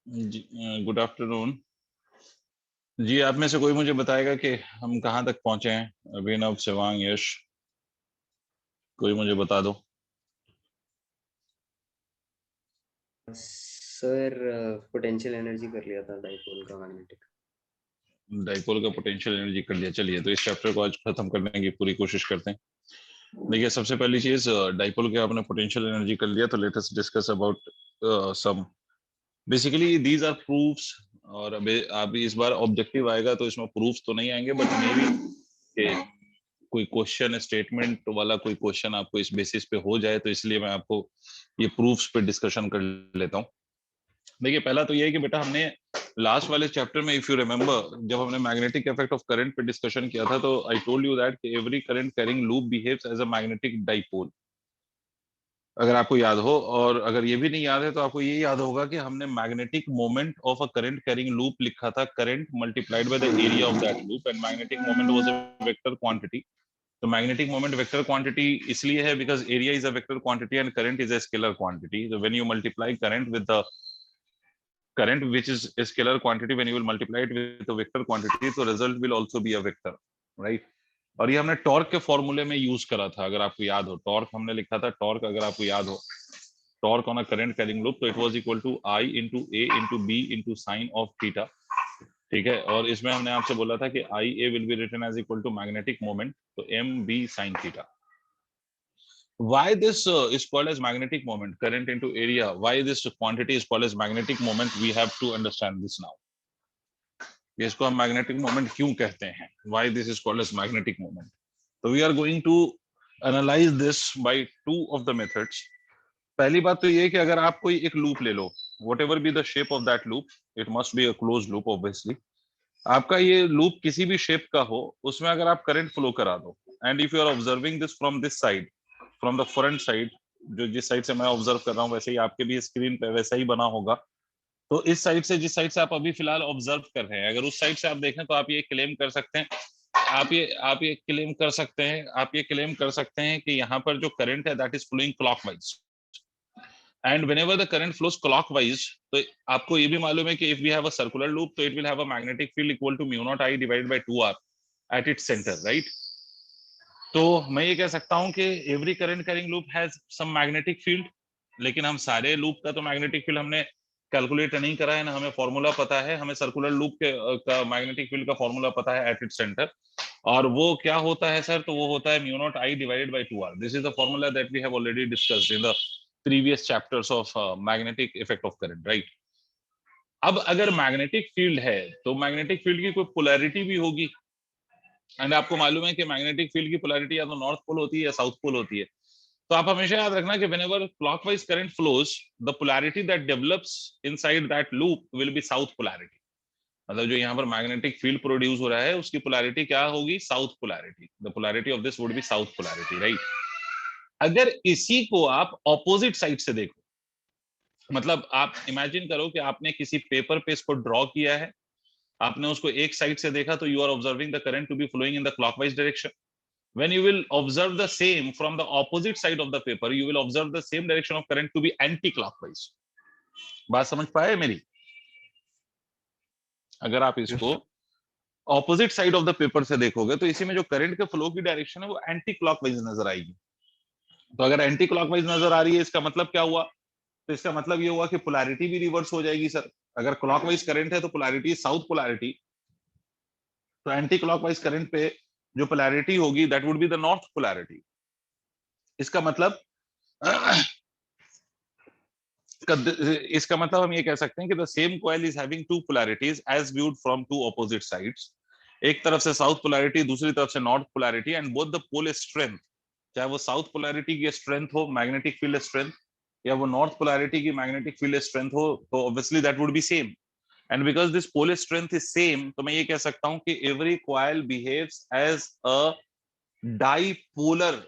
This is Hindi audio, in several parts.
जी, गुड आफ्टरनून जी। आप में से कोई मुझे बताएगा कि हम कहाँ तक पहुंचे हैं? अभिनव, शिवांग, यश, कोई मुझे बता दो। सर पोटेंशियल एनर्जी कर लिया था डाइपोल का मैग्नेटिक। डाइपोल का पोटेंशियल एनर्जी कर लिया। चलिए, तो इस चैप्टर को आज खत्म करने की पूरी कोशिश करते हैं। देखिए, सबसे पहली चीज, डाइपोल के आपने पोटेंशियल एनर्जी कर लिया, तो let us discuss about some basically these are proofs. और अभी आप इस बार ऑब्जेक्टिव आएगा तो इसमें प्रूफ्स तो नहीं आएंगे, बट मे बी कोई क्वेश्चन स्टेटमेंट वाला कोई क्वेश्चन आपको इस बेसिस पे हो जाए, तो इसलिए मैं आपको ये प्रूफ्स पे डिस्कशन कर लेता हूँ। देखिए, पहला तो ये है कि बेटा, हमने लास्ट वाले चैप्टर में, इफ यू रिमेंबर, जब हमने मैग्नेटिक इफेक्ट ऑफ करंट पे डिस्कशन किया था, तो I told you that every current carrying loop behaves as a magnetic dipole, अगर आपको याद हो। और अगर ये भी नहीं याद है तो आपको ये याद होगा कि हमने magnetic moment of a current carrying loop लिखा था current multiplied by the area of that loop, and magnetic moment was a vector quantity. तो मैग्नेटिक मोमेंट वेक्टर क्वांटिटी इसलिए है because area is a vector quantity and current is a scalar quantity. So when you multiply current with the current which is a scalar quantity, when you will multiply it with a vector quantity, so result will also be a vector, right? और ये हमने टॉर्क के फॉर्मूले में यूज करा था, अगर आपको याद हो। टॉर्क हमने लिखा था, टॉर्क अगर आपको याद हो, torque on a current carrying loop, तो it was equal to I into A into B into sine of theta. ठीक है, और इसमें हमने आपसे बोला था कि I A will be written as equal to magnetic moment, तो M B sine theta. Why this is called as magnetic moment, current into area? Why this quantity is called as magnetic moment? We have to understand this now. इसको हम magnetic moment क्यों कहते हैं? Why this is called as magnetic moment? So we are going to analyze this by two of the methods. पहली बात तो ये है कि अगर आप कोई एक लूप ले लो, whatever be the shape of that loop, it must be a closed loop obviously. आपका ये लूप किसी भी शेप का हो, उसमें अगर आप करंट फ्लो करा दो, and if you are observing this from this side, from the front side, जो जिस साइड से मैं ऑब्जर्व कर रहा हूँ वैसे ही आपके भी स्क्रीन पे वैसा ही बना होगा। तो इस साइड से, जिस साइड से आप अभी फिलहाल ऑब्जर्व कर रहे हैं, अगर उस साइड से आप देखें तो आप ये क्लेम कर सकते हैं, आप ये क्लेम कर सकते हैं, आप ये क्लेम कर सकते हैं कि यहाँ पर जो करंट है that is flowing clockwise, and whenever the current flows clockwise, तो आपको ये भी मालूम है कि if we have a circular loop, तो it will have a magnetic field equal to mu naught I divided by 2r at its center, right? तो मैं ये कह सकता हूँ कि every current carrying loop has some magnetic field, लेकिन हम सारे लूप का तो मैग्नेटिक फील्ड हमने कैलकुलेट नहीं करा है ना, हमें फॉर्मूला पता है, हमें सर्कुलर लूप के का मैग्नेटिक फील्ड का फॉर्मूला पता है एट इट्स सेंटर। और वो क्या होता है सर? तो वो होता है mu naught I divided by 2r। This is the formula that we have already discussed in the previous chapters of magnetic effect of current, right? अब अगर मैग्नेटिक फील्ड है तो मैग्नेटिक फील्ड की कोई पोलैरिटी भी होगी, एंड आपको मालूम है कि मैग्नेटिक फील्ड की पोलैरिटी या तो नॉर्थ पोल होती है या साउथ पोल होती है। तो आप हमेशा याद रखना कि whenever clockwise current flows, the polarity that develops inside that loop will be south polarity। मतलब जो यहाँ पर मैग्नेटिक फील्ड प्रोड्यूस हो रहा है उसकी पोलैरिटी क्या होगी? South polarity. The polarity of this would be south polarity, right? अगर इसी को आप ऑपोजिट साइड से देखो, मतलब आप इमेजिन करो कि आपने किसी पेपर पे इसको ड्रॉ किया है, आपने उसको एक साइड से देखा, तो you are observing the current to be flowing in the clockwise direction. When you will observe the same from the opposite side of the paper, you will observe the same direction of current to be anti-clockwise। बात समझ पाए मेरी? अगर आप इसको opposite side of the paper से देखोगे तो इसी में जो करंट के फ्लो की डायरेक्शन है वो एंटी क्लॉकवाइज नजर आएगी। तो अगर एंटी क्लॉकवाइज नजर आ रही है, इसका मतलब क्या हुआ? तो इसका मतलब ये हुआ कि पोलैरिटी भी रिवर्स हो जाएगी सर। अगर क्लॉकवाइज करंट है तो पोलैरिटी साउथ पोलैरिटी, तो एंटी क्लॉकवाइज करंट पे जो पोलैरिटी होगी that would be the north polarity. इसका मतलब इसका मतलब हम ये कह सकते हैं कि the same coil is having two polarities as viewed from two opposite sides. एक तरफ से साउथ पोलैरिटी, दूसरी तरफ से north polarity, and both the pole strength, चाहे वो साउथ पोलैरिटी की स्ट्रेंथ हो मैग्नेटिक फील्ड स्ट्रेंथ, या वो नॉर्थ पोलैरिटी की मैग्नेटिक फील्ड स्ट्रेंथ हो, तो obviously that would be same. And because this pole strength is same, तो मैं ये कह सकता हूं कि every coil behaves as a dipolar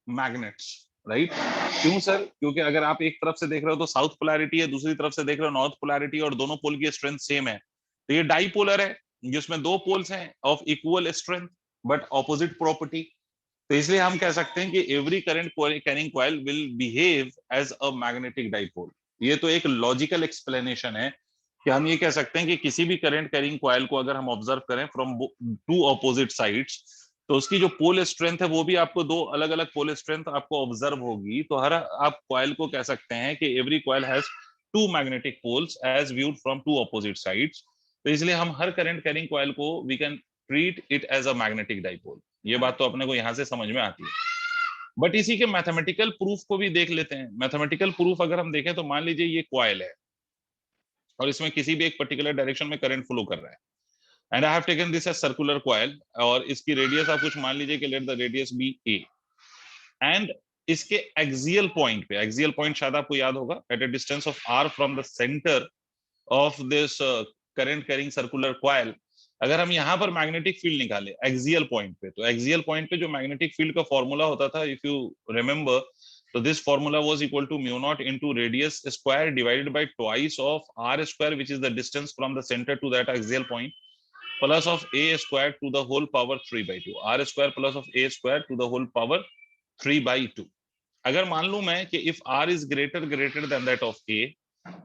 magnets, right? क्यों सर? क्योंकि अगर आप एक तरफ से देख रहे हो तो साउथ पोलैरिटी है, दूसरी तरफ से देख रहे हो नॉर्थ पोलैरिटी, और दोनों पोल की स्ट्रेंथ सेम है, तो ये डाइपोलर है, जिसमें दो पोल्स हैं of equal strength but opposite property. तो इसलिए हम कह सकते हैं कि every current carrying coil will behave as a magnetic dipole. ये तो एक लॉजिकल एक्सप्लेनेशन है कि हम ये कह सकते हैं कि किसी भी करंट कैरिंग कॉइल को अगर हम ऑब्जर्व करें फ्रॉम टू ऑपोजिट साइड्स, तो उसकी जो पोल स्ट्रेंथ है वो भी आपको दो अलग अलग पोल स्ट्रेंथ आपको ऑब्जर्व होगी। तो हर आप कॉइल को कह सकते हैं कि every coil has two magnetic poles as viewed from two opposite sides. तो इसलिए हम हर करंट कैरिंग कॉइल को we can treat it as a magnetic dipole. ये बात तो अपने को यहां से समझ में आती है। बट इसी के मैथमेटिकल प्रूफ को भी देख लेते हैं। मैथमेटिकल प्रूफ अगर हम देखें तो मान लीजिए ये कॉइल है और इसमें किसी भी एक पर्टिकुलर डायरेक्शन में करंट फ्लो कर रहा है, and I have taken this as circular coil, और इसकी रेडियस आप कुछ मान लीजिए कि let the radius be a, and इसके एक्सियल पॉइंट शायद आपको याद होगा, at a distance of r from the centre of this current carrying circular coil, अगर हम यहाँ पर मैग्नेटिक फील्ड निकाले एक्सियल पॉइंट पे, तो एक्सियल पॉइंट पे जो मैग्नेटिक फील्ड का फॉर्मूला होता था, if you remember, so this formula was equal to mu naught into radius square divided by twice of r square, which is the distance from the center to that axial point, plus of a square to the whole power 3 by 2, r square plus of a square to the whole power 3 by 2। अगर मान लूं मैं कि if r is greater than that of a,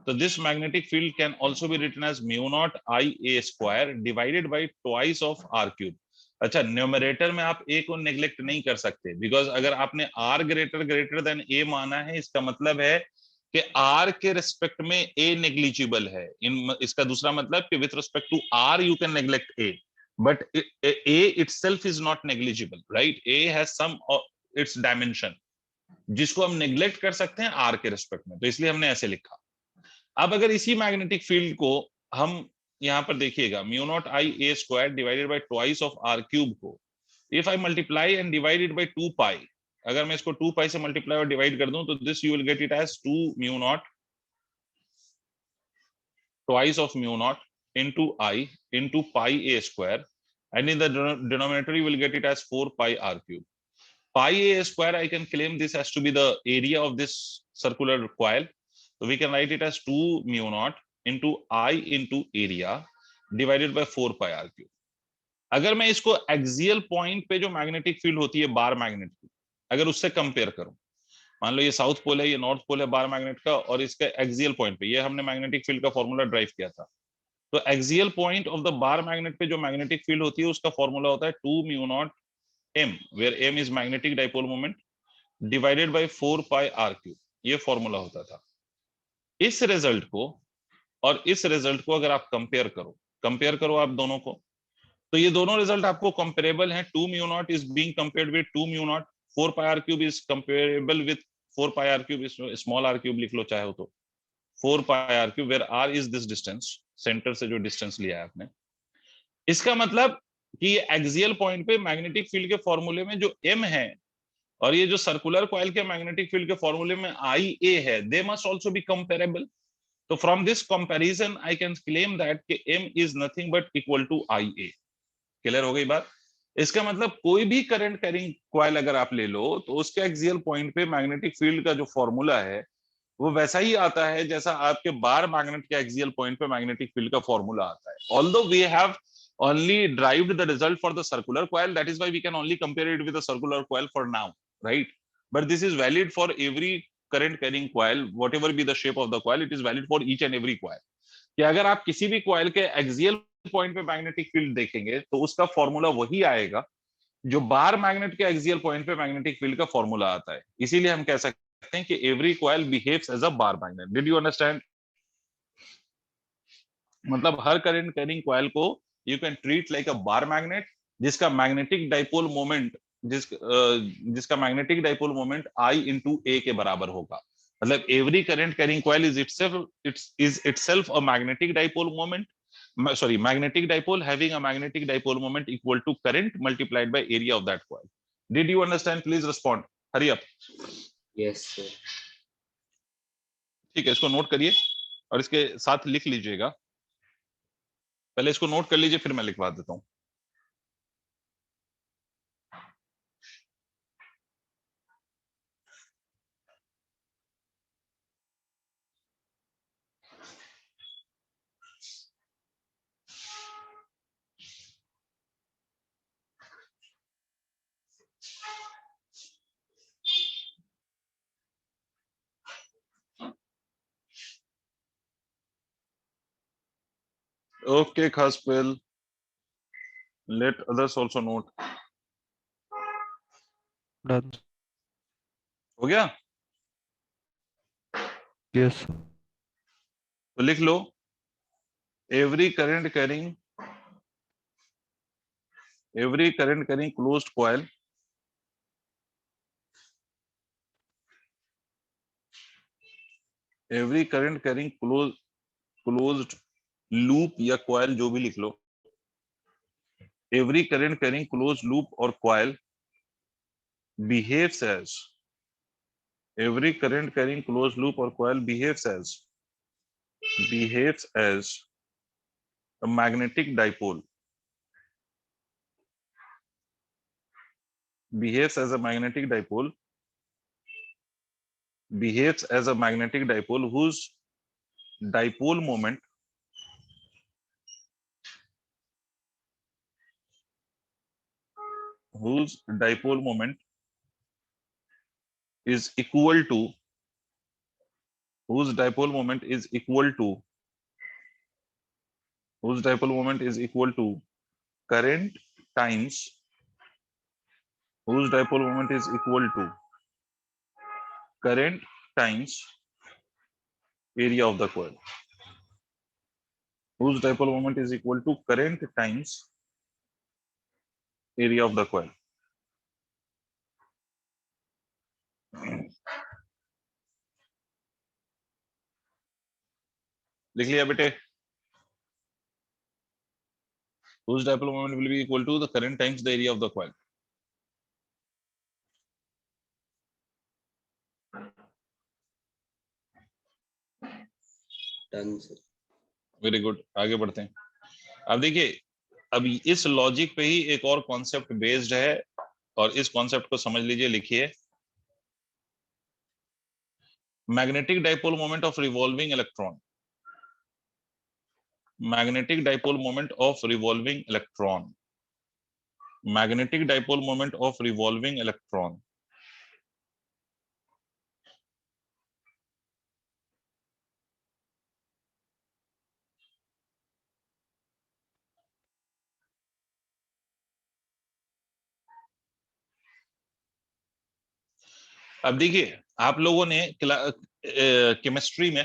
so this magnetic field can also be written as mu naught I a square divided by twice of r cube। अच्छा, न्यूमरेटर में आप a को नेग्लेक्ट नहीं कर सकते, बिकॉज अगर आपने r ग्रेटर देन a माना है, इसका मतलब है कि r के रिस्पेक्ट में a नेग्लिजिबल है। इसका दूसरा मतलब कि with respect to r you can neglect a, but a itself is not negligible, right? a has some its dimension जिसको हम नेग्लेक्ट कर सकते हैं r के रिस्पेक्ट में, तो इसलिए हमने ऐसे लिखा। अब अगर इसी मैग्नेटिक फील्ड को हम यहां पर देखिएगा, mu naught I A square divided by twice of R cube को, if I multiply and divided by 2 pi, अगर मैं इसको 2 पाई से मल्टीप्लाई और डिवाइड कर दूं, तो this you will get it as 2 mu naught twice of mu naught into I into pi a square, and in the denominator you will get it as 4 pi r cube. Pi a square, I can claim this has to be the area of this circular coil. So we can write it as 2 mu naught into I into area divided by 4 pi r cube. अगर मैं इसको एक्सियल पॉइंट पे जो मैग्नेटिक फील्ड होती है बार मैग्नेट की, अगर उससे कंपेयर करूं, मान लो ये साउथ पोल है, ये नॉर्थ पोल है बार मैग्नेट का, और इसका एक्सियल पॉइंट पे ये हमने मैग्नेटिक फील्ड का फॉर्मूला ड्राइव किया था। तो axial point of the bar magnet पे जो मैग्नेटिक फील्ड होती है उसका फॉर्मूला होता है 2 mu not m, where m is magnetic dipole moment, divided by 4 pi r cube, ये फॉर्मूला होता था। इस रिजल्ट को और इस रिजल्ट को अगर आप कंपेयर करो आप दोनों को, तो ये दोनों रिजल्ट आपको कंपेरेबल हैं। 2 mu not is being compared with 2 mu not, 4 pi r cube is comparable with 4 pi r cube, small r cube लिख लो चाहे हो तो, 4 pi r cube, where r is this distance, centre से जो डिस्टेंस लिया है आपने। इसका मतलब कि ये एक्सियल पॉइंट पे मैग्नेटिक फील्ड के फॉर्मूले में जो m है और ये जो सर्कुलर कॉइल के मैग्नेटिक फील्ड के फॉर्मूले में आई ए है, they must also be comparable. तो from this comparison I can claim that कि m is nothing but equal to I A. Clear हो गई बात? इसका मतलब कोई भी करंट कैरिंग कॉइल अगर आप ले लो, तो उसके एक्सियल पॉइंट पे मैग्नेटिक फील्ड का जो फॉर्मूला है वो वैसा ही आता है जैसा आपके बार मैग्नेट के एक्सियल पॉइंट पे मैग्नेटिक फील्ड का फॉर्मूला आता है। Although we have only derived the result for the circular coil, that is why we can only compare it with the circular coil for now, right? But this is valid for every current carrying coil, whatever be the shape of the coil, it is valid for each and every coil। कि अगर आप किसी भी coil के एक्सियल पॉइंट पे मैग्नेटिक फील्ड देखेंगे तो उसका फॉर्मूला वही आएगा जो बार मैग्नेट के एक्सियल पॉइंट पे मैग्नेटिक फील्ड का फॉर्मूला आता है। इसीलिए हम कह सकते हैं कि every coil behaves as a bar magnet. Did you understand? मतलब हर करंट कैरिंग कॉइल को you can treat like a bar magnet, जिसका मैग्नेटिक डाइपोल मोमेंट जिसका magnetic dipole moment I into A के बराबर होगा। मतलब every current carrying coil is itself a magnetic dipole moment, sorry, magnetic dipole having a magnetic dipole moment equal to current multiplied by area of that coil। Did you understand? Please respond, hurry up। Yes sir। ठीक है, इसको नोट करिए और इसके साथ लिख लीजिएगा। पहले इसको नोट कर लीजिए, फिर मैं लिखवा देता हूं। Okay, Khaspel. Let others also note. Done. हो गया? Yes. तो लिख लो every current carrying closed coil closed loop या coil जो भी लिख लो, every current carrying closed loop or coil behaves as a magnetic dipole, behaves as a magnetic dipole whose dipole moment is equal to current times area of the coil, whose dipole moment is equal to current times area of the coil. लिख लिया बेटे? whose dipole moment will be equal to the current times the area of the coil. Done sir. Very good, आगे बढ़ते हैं। अब देखिए, अब इस लॉजिक पे ही एक और कॉन्सेप्ट बेस्ड है और इस कॉन्सेप्ट को समझ लीजिए, लिखिए। Magnetic dipole moment of revolving electron, magnetic dipole moment of revolving electron, magnetic dipole moment of revolving electron अब देखिए, आप लोगों ने केमिस्ट्री में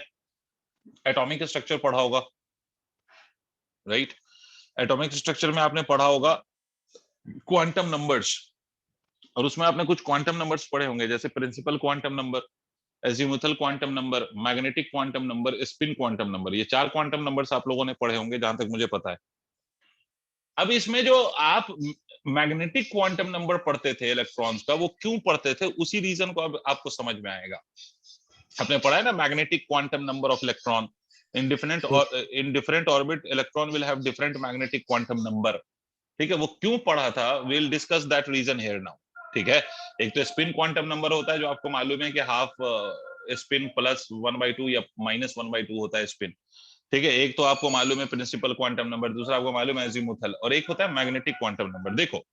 एटॉमिक स्ट्रक्चर पढ़ा होगा, राइट? एटॉमिक स्ट्रक्चर में आपने पढ़ा होगा क्वांटम नंबर्स, और उसमें आपने कुछ क्वांटम नंबर्स पढ़े होंगे, जैसे principal quantum number, azimuthal quantum number, magnetic quantum number, spin quantum number. ये 4 क्वांटम नंबर्स आप लोगों ने पढ़े होंगे जहां तक मुझे पता है। अब इसमें जो आप मैग्नेटिक क्वांटम नंबर पढ़ते थे इलेक्ट्रॉन्स का, वो क्यों पढ़ते थे, उसी रीजन को अब आपको समझ में आएगा। आपने पढ़ा है ना, magnetic quantum number of electron in different orbit electron will have different magnetic quantum number. ठीक है, वो क्यों पढ़ा था, will discuss that reason here now. ठीक है, एक तो स्पिन क्वांटम नंबर होता है जो आपको मालूम है कि हाफ स्पिन प्लस 1/2 या -1/2 होता है स्पिन। ठीक है, एक तो आपको मालूम है प्रिंसिपल क्वांटम नंबर, दूसरा आपको मालूम है एजीमुथल, और एक होता है मैग्नेटिक क्वांटम नंबर। देखो,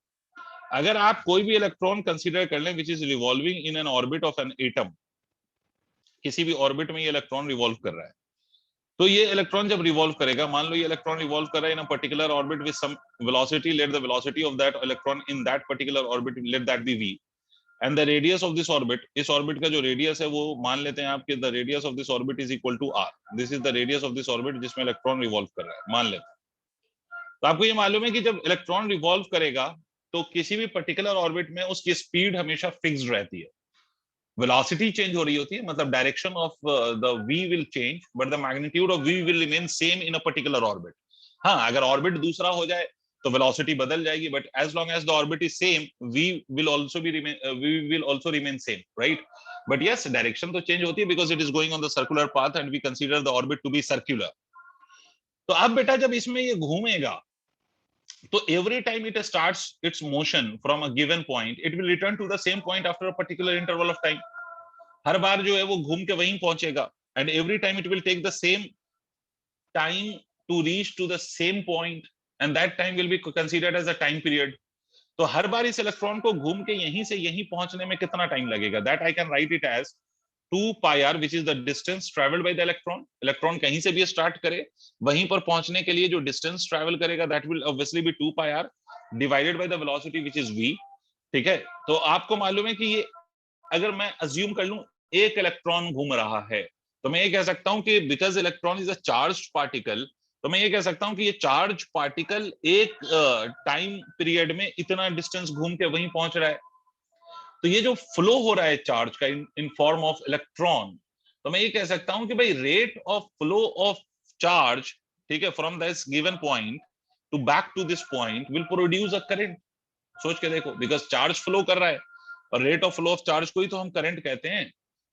अगर आप कोई भी इलेक्ट्रॉन कंसीडर कर लें which is revolving in an orbit of an atom, किसी भी ऑर्बिट में ये इलेक्ट्रॉन रिवॉल्व कर रहा है, तो ये इलेक्ट्रॉन जब रिवॉल्व करेगा, मान लो ये इलेक्ट्रॉन रिवॉल्व कर रहा है in a particular orbit with some velocity, let the velocity of that electron in that particular orbit, let that be v, and the radius of this orbit, इस ऑर्बिट का जो रेडियस है वो मान लेते हैं आपके, the radius of this orbit is equal to r, this is the radius of this orbit जिसमें इलेक्ट्रॉन रिवॉल्व कर रहा है, मान लेते हैं। तो आपको ये मालूम है कि जब इलेक्ट्रॉन रिवॉल्व करेगा तो किसी भी पर्टिकुलर ऑर्बिट में उसकी स्पीड हमेशा फिक्स्ड रहती है, वेलोसिटी चेंज हो रही होती है, मतलब direction of the v will change but the magnitude of v will remain same in a particular orbit. हाँ, अगर ऑर्बिट दूसरा हो जाए तो वेलोसिटी बदल जाएगी, but as long as the orbit is same, v will also remain same, right? But yes, direction तो चेंज होती है because it is going on the circular path and we consider the orbit to be circular. तो अब बेटा जब इसमें ये घूमेगा तो every time it starts its motion from a given point, it will return to the same point after a particular interval of time. हर बार जो है वो घूम के वहीं पहुंचेगा, and every time it will take the same time to reach to the same point, and that time will be considered as a time period. तो हर बार इस इलेक्ट्रॉन को घूम के यहीं से यहीं पहुंचने में कितना टाइम लगेगा, that I can write it as 2 pi r which is the distance traveled by the electron. Electron कहीं से भी स्टार्ट करे, वहीं पर पहुंचने के लिए जो डिस्टेंस ट्रैवल करेगा that will obviously be 2 pi r divided by the velocity which is v. ठीक है, तो आपको मालूम है कि ये अगर मैं अज्यूम कर लूं एक इलेक्ट्रॉन घूम रहा है, तो मैं ये कह सकता हूं कि because electron is a charged particle, तो मैं ये कह सकता हूं कि ये चार्ज पार्टिकल एक टाइम पीरियड में इतना डिस्टेंस घूम के वहीं पहुंच रहा है। तो ये जो फ्लो हो रहा है चार्ज का इन फॉर्म ऑफ इलेक्ट्रॉन, तो मैं ये कह सकता हूं कि भाई rate of flow of charge, ठीक है, from this given point to back to this point will produce a current. सोच के देखो, बिकॉज चार्ज फ्लो कर रहा है और rate of flow of charge को ही तो हम करंट कहते हैं।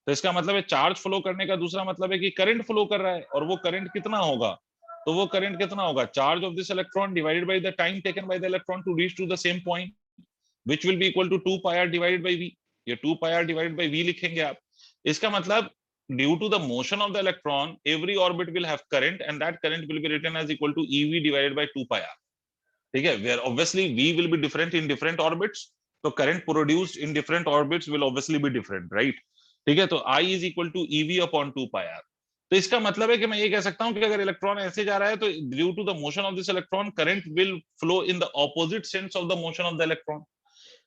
तो इसका मतलब है चार्ज फ्लो करने का दूसरा मतलब है कि करंट फ्लो कर रहा है, और वो करंट कितना होगा, तो वो करंट कितना होगा, charge of this electron divided by the time taken by the electron to reach to the same point, which will be equal to 2 pi r divided by v. ये 2 pi r divided by v लिखेंगे आप। इसका मतलब due to the motion of the electron every orbit will have current and that current will be written as equal to ev divided by 2 pi r। ठीक है, where obviously v will be different in different orbits, तो current produced in different orbits will obviously be different, right? ठीक है, तो I is equal to ev upon 2 pi r। तो इसका मतलब है कि मैं ये कह सकता हूं कि अगर इलेक्ट्रॉन ऐसे जा रहा है तो due to the motion of this electron current will flow in the opposite sense of the motion of the electron.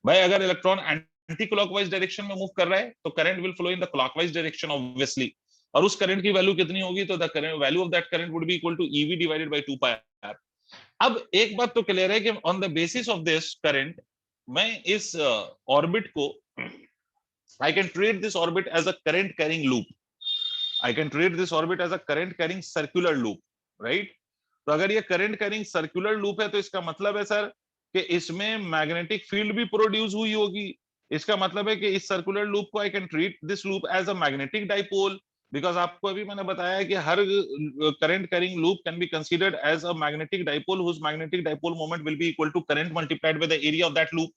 भाई अगर इलेक्ट्रॉन एंटी क्लॉकवाइज डायरेक्शन में मूव कर रहा है तो current will flow in the clockwise direction obviously, और उस करंट की वैल्यू कितनी होगी, तो the current value of that current would be equal to e v divided by 2 pi r. अब एक बात तो क्लियर है कि on the basis of this current मैं इस ऑर्बिट को I can treat this orbit as a current carrying loop, I can treat this orbit as a current carrying circular loop, right? तो अगर ये करंट कैरिंग सर्कुलर लूप है तो इसका मतलब है सर कि इसमें मैग्नेटिक फील्ड भी प्रोड्यूस हुई होगी। इसका मतलब है कि इस सर्कुलर लूप को I can treat this loop as a magnetic dipole, because आपको अभी मैंने बताया कि हर current carrying loop can be considered as a magnetic dipole whose magnetic dipole moment will be equal to current multiplied by the area of that loop.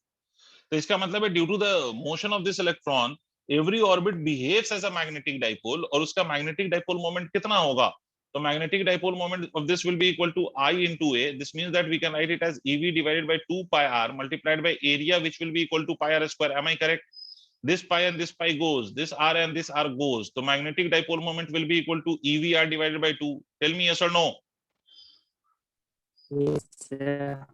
तो इसका मतलब है due to the motion of this electron every orbit behaves as a magnetic dipole, और उसका मैग्नेटिक डाइपोल मोमेंट कितना होगा, so magnetic dipole moment of this will be equal to I into A. This means that we can write it as EV divided by 2 pi r multiplied by area, which will be equal to pi r square. Am I correct? This pi and this pi goes, this r and this r goes. So magnetic dipole moment will be equal to EV r divided by 2. Tell me yes or no.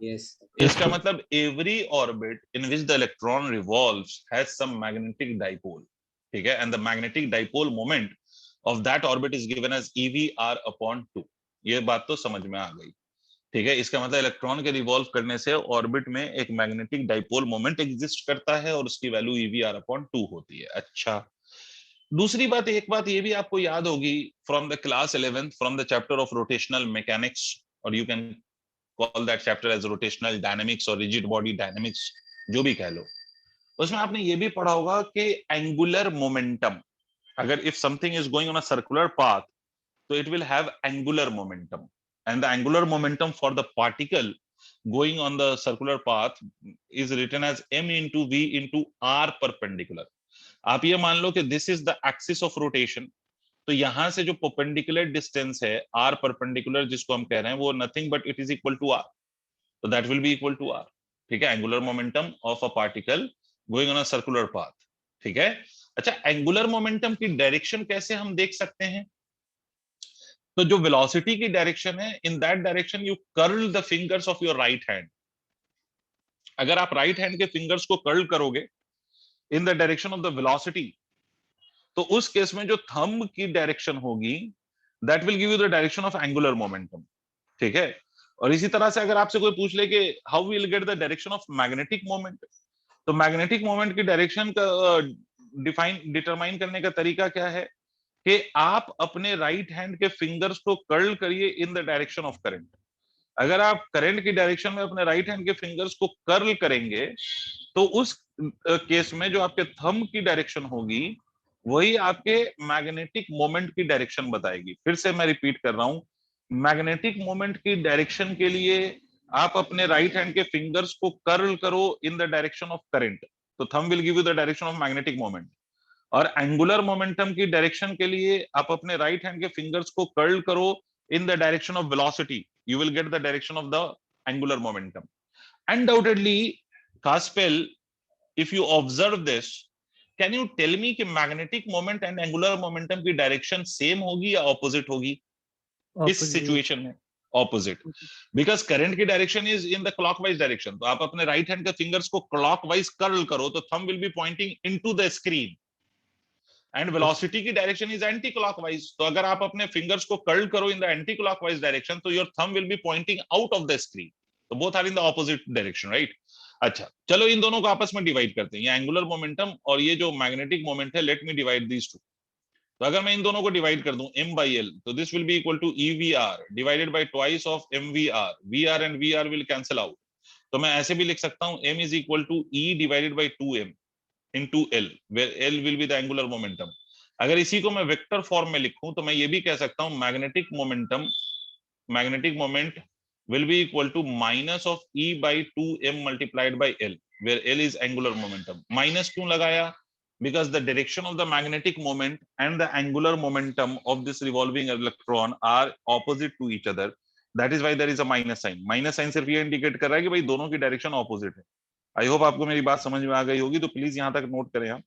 Yes. इसका मतलब every orbit in which the electron revolves has some magnetic dipole. ठीक है, and the magnetic dipole moment of that orbit is given as EVR upon 2. ये बात तो समझ में आ गई, ठीक है? इसका मतलब इलेक्ट्रॉन के रिवॉल्व करने से ऑर्बिट में एक मैग्नेटिक डाइपोल मोमेंट एग्जिस्ट करता है और उसकी वैल्यू EVR upon 2 होती है। अच्छा, दूसरी बात, एक बात ये भी आपको याद होगी from the class 11th from the chapter of rotational mechanics, और you can call that chapter as rotational dynamics और रिजिड बॉडी डायनेमिक्स, जो भी कह लो। उसमें आपने ये भी पढ़ा होगा कि एंगुलर मोमेंटम, अगर if something is going on a circular path, so it will have angular momentum, and the angular momentum for the particle going on the circular path is written as m into v into r perpendicular. आप ये मान लो कि this is the axis of rotation, तो यहां से जो perpendicular distance है r perpendicular जिसको हम कह रहे हैं वो nothing but it is equal to r, so that will be equal to r। ठीक है, angular momentum of a particle going on a circular path। ठीक है, अच्छा, एंगुलर मोमेंटम की डायरेक्शन कैसे हम देख सकते हैं, तो जो वेलोसिटी की डायरेक्शन है, in that direction you curl the fingers of your right hand. अगर आप राइट हैंड के फिंगर्स को कर्ल करोगे इन the direction of the velocity, तो उस केस में जो थंब की डायरेक्शन होगी that will give you the direction of angular momentum. ठीक है, और इसी तरह से अगर आपसे कोई पूछ ले कि how will get the direction of magnetic moment, तो मैग्नेटिक मोमेंट की डायरेक्शन का डिटरमाइन करने का तरीका क्या है कि आप अपने राइट हैंड के फिंगर्स को कर्ल करिए इन द डायरेक्शन ऑफ करंट। अगर आप करंट की डायरेक्शन में अपने राइट हैंड के फिंगर्स को कर्ल करेंगे तो उस केस में जो आपके थंब की डायरेक्शन होगी वही आपके मैग्नेटिक मोमेंट की डायरेक्शन बताएगी। फिर से मैं रिपीट कर रहा हूं, मैग्नेटिक मोमेंट की डायरेक्शन के लिए आप अपने राइट हैंड के फिंगर्स को कर्ल करो in the direction of current, तो thumb will give you the direction of magnetic moment. और एंगुलर मोमेंटम की डायरेक्शन के लिए आप अपने राइट हैंड के फिंगर्स को कर्ल करो in the direction of velocity, you will get the direction of the angular momentum. Undoubtedly, कास्पेल, if you observe this, can you tell me कि magnetic moment and angular momentum की डायरेक्शन सेम होगी या ऑपोजिट होगी इस सिचुएशन में? ऑपोजिट, बिकॉज करंट की direction is in the clockwise direction. तो आप अपने राइट हैंड के फिंगर्स को क्लॉकवाइज कर्ल करो तो thumb will be pointing into the screen, and velocity की डायरेक्शन इज एंटी क्लॉकवाइज। तो अगर आप अपने फिंगर्स को कर्ल करो in the anti clockwise direction तो your thumb will be pointing out of the screen. तो both are in the opposite direction, right? अच्छा, चलो इन दोनों को आपस में डिवाइड करते हैं, ये एंगुलर मोमेंटम और ये जो मैग्नेटिक मोमेंट है, let me divide these two. तो अगर मैं इन दोनों को डिवाइड कर दूं m by l, तो this will be equal to EVR divided by twice of MVR। VR and VR will cancel out, तो मैं ऐसे भी लिख सकता हूं m is equal to E divided by 2m into L, where L will be the angular momentum। अगर इसी को मैं वेक्टर फॉर्म में लिखूं तो मैं ये भी कह सकता हूं magnetic moment will be equal to minus of E by 2m multiplied by L, where L is angular momentum। Minus क्यों लगाया? Because the direction of the magnetic moment and the angular momentum of this revolving electron are opposite to each other, that is why there is a minus sign। Minus sign सिर्फ ये इंडिकेट कर रहा है कि भाई दोनों की डायरेक्शन ऑपोजिट है। आई होप आपको मेरी बात समझ में आ गई होगी, तो प्लीज यहां तक नोट करें आप।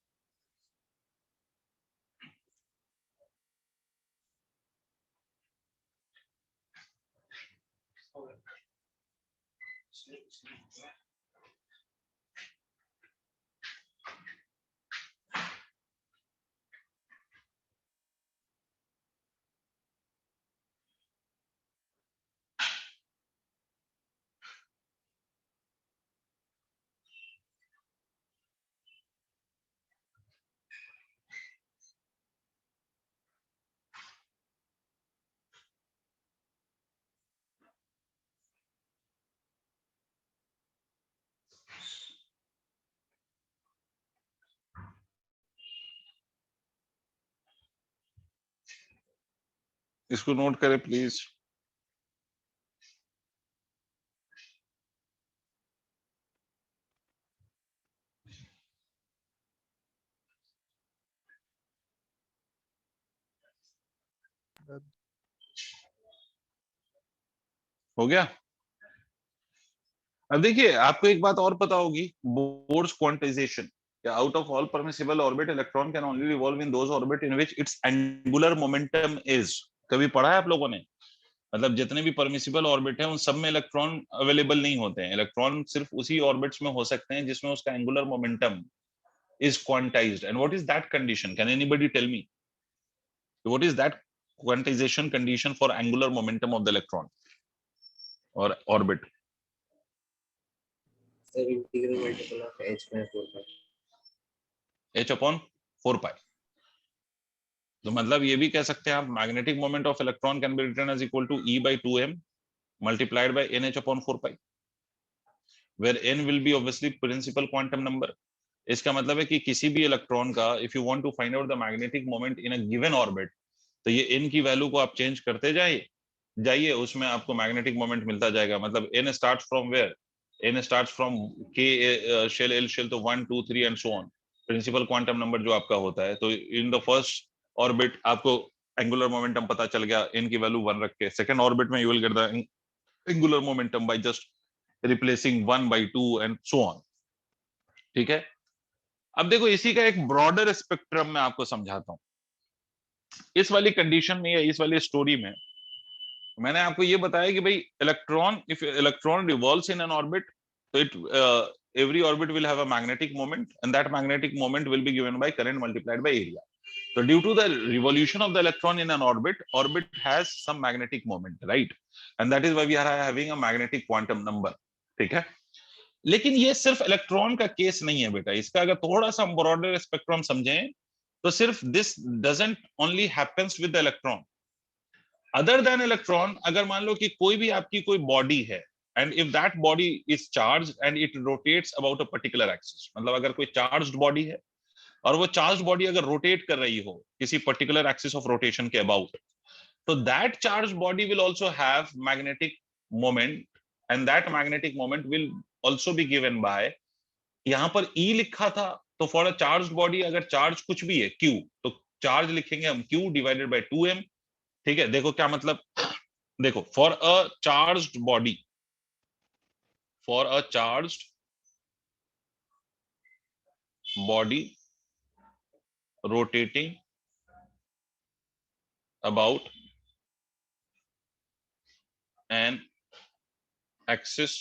इसको नोट करें प्लीज। हो गया? अब देखिए, आपको एक बात और पता होगी, Bohr's quantization, out of all permissible orbit electron can only revolve in those orbit in which its angular momentum is. कभी पढ़ा है आप लोगों ने? मतलब जितने भी परमिसिबल ऑर्बिट हैं उन सब में इलेक्ट्रॉन अवेलेबल नहीं होते हैं। इलेक्ट्रॉन सिर्फ उसी ऑर्बिट्स में हो सकते हैं जिसमें उसका angular momentum is quantized। And what is that condition? Can anybody tell me what is that quantization condition for angular momentum of the electron or orbit? Sir, integral multiple of h by 4 pi। h upon 4 pi। तो मतलब ये भी कह सकते हैं आप magnetic moment of electron can be written as equal to E by 2m multiplied by nh upon 4 pi, where n will be obviously principal quantum number। इसका मतलब है कि किसी भी इलेक्ट्रॉन का if you want to find out the magnetic moment in a given orbit, तो ये n की वैल्यू को आप चेंज करते जाइए, उसमें आपको मैग्नेटिक मोमेंट मिलता जाएगा। मतलब n starts from where? n starts from k shell l shell, तो 1 2 3 and so on, principal quantum number जो आपका होता है। तो इन द फर्स्ट ऑर्बिट आपको एंगुलर मोमेंटम पता चल गया, n की वैल्यू 1 रख के। सेकंड ऑर्बिट में you will get the angular momentum by just replacing 1 by 2 and so on. ठीक है? अब देखो, इसी का एक ब्रॉडर स्पेक्ट्रम में आपको समझाता हूं। इस वाली कंडीशन में या इस वाली स्टोरी में मैंने आपको ये बताया कि भाई electron, if electron revolves in an orbit, तो it every orbit will have a magnetic moment, and that magnetic moment will be given by current multiplied by area। So due to the revolution of the electron in an orbit has some magnetic moment, right? And that is why we are having a magnetic quantum number। ठीक है? लेकिन ये सिर्फ इलेक्ट्रॉन का केस नहीं है बेटा, इसका अगर थोड़ा सा ब्रॉडर स्पेक्ट्रम समझें तो सिर्फ this doesn't only happens with the electron, other than electron. अगर मान लो कि कोई भी आपकी कोई बॉडी है, and if that body is charge and it rotates about a particular axis, मतलब अगर कोई चार्ज्ड बॉडी है और वो चार्ज बॉडी अगर रोटेट कर रही हो किसी पर्टिकुलर एक्सिस ऑफ रोटेशन के अबाउट, तो that charge body will also have magnetic moment, and that magnetic moment will also be given by, यहां पर E लिखा था, तो फॉर अ चार्ज बॉडी अगर चार्ज कुछ भी है Q, तो चार्ज लिखेंगे हम Q डिवाइडेड बाय 2m। ठीक है? देखो क्या मतलब, देखो for a charged body, for a charged body rotating about an axis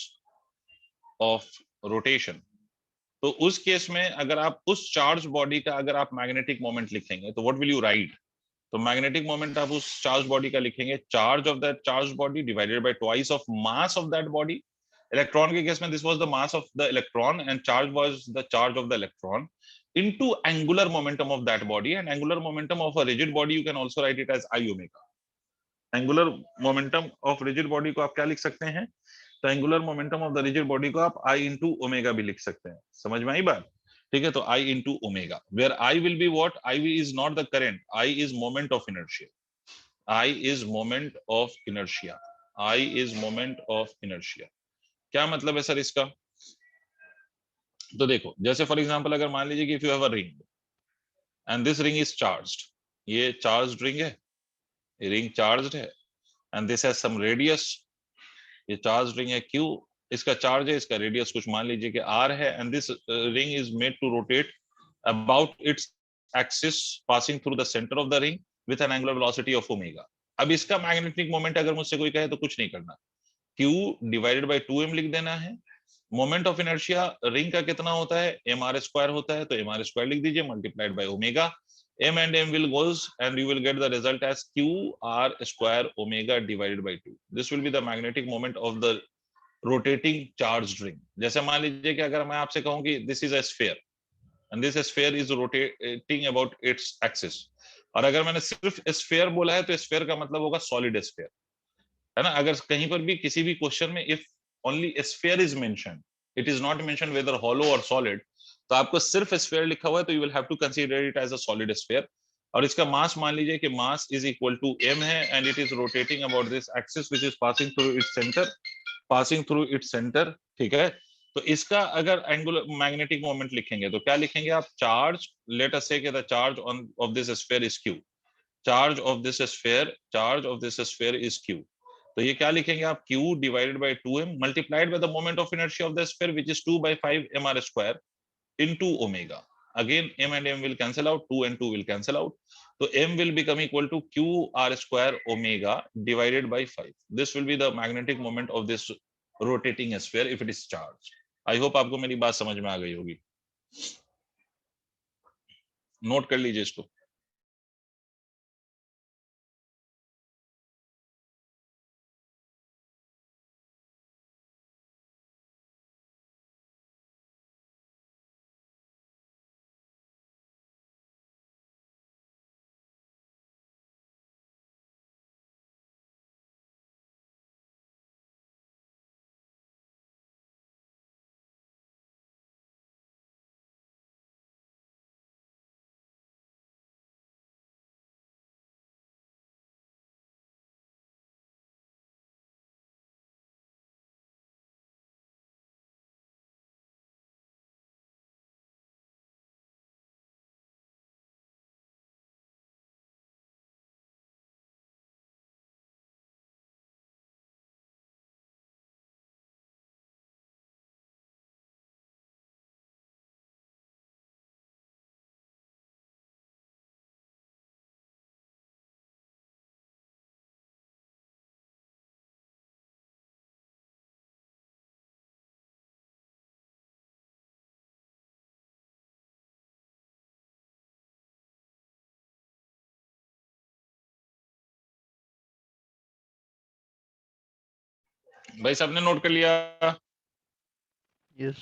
of rotation. तो उस केस में अगर आप उस चार्ज बॉडी का अगर आप मैग्नेटिक मोमेंट लिखेंगे तो व्हाट विल यू राइट? तो मैग्नेटिक मोमेंट आप उस चार्ज बॉडी का लिखेंगे charge of that charge body divided by twice of mass of that body. Electron के केस में this was the mass of the electron and charge was the charge of the electron into angular momentum of that body, and angular momentum of a rigid body you can also write it as I omega. Angular momentum of rigid body को आप क्या लिख सकते हैं? तो angular momentum of the rigid body को आप I इंटू ओमेगा भी लिख सकते हैं. समझ में आई बात? ठीक है, तो I into omega, where I will be what? I is not the current, I is moment of inertia. I is moment of inertia. I is moment of inertia. क्या मतलब है सर इसका? तो देखो, जैसे फॉर एग्जांपल अगर मान लीजिए कि if you have a ring and this ring is charged, ये चार्ज्ड रिंग है, रिंग चार्ज्ड है, and this has some radius, ये चार्ज रिंग है Q, इसका चार्ज है, इसका रेडियस कुछ मान लीजिए कि R है, and this ring is made to rotate about its axis passing through the centre of the ring with an angular velocity of omega. अब इसका मैग्नेटिक मोमेंट अगर मुझसे कोई कहे तो कुछ नहीं करना, Q डिवाइडेड बाय 2m लिख देना है. मोमेंट ऑफ इनर्शिया रिंग का कितना होता है? mr² होता है, तो mr² लिख दीजिए multiplied by omega. M and M will goes and you will get the result as Q R square omega divided by 2. This will be the magnetic moment of the rotating charged ring. जैसे मान लीजिए कि अगर मैं आपसे कहूं कि this is a sphere and this sphere is rotating about its axis, और अगर मैंने सिर्फ sphere बोला है तो sphere का मतलब होगा solid sphere, है ना? अगर कहीं पर भी किसी भी क्वेश्चन में if only a sphere is mentioned, it is not mentioned whether hollow or solid, तो आपको सिर्फ स्फीयर लिखा हुआ है तो you will have to consider it as a solid sphere. और इसका मास मान लीजिए कि mass is equal to m है, and it is rotating about this axis which is passing through its centre, passing through its centre. ठीक है, तो इसका अगर एंगुलर मैग्नेटिक मोमेंट लिखेंगे तो क्या लिखेंगे आप? चार्ज, लेट अस से कि the charge on off this sphere is Q, charge of this sphere, charge of this sphere is Q. तो ये क्या लिखेंगे आप? Q divided by 2m multiplied by the moment of inertia of the sphere which is 2 by 5 mr² into omega. Again m and m will cancel out, 2 and 2 will cancel out, so m will become equal to q r square omega divided by 5. This will be the magnetic moment of this rotating sphere if it is charged. I hope आपको मेरी बात समझ में आ गई होगी. नोट कर लीजिए इसको. भाई सबने नोट कर लिया? यस.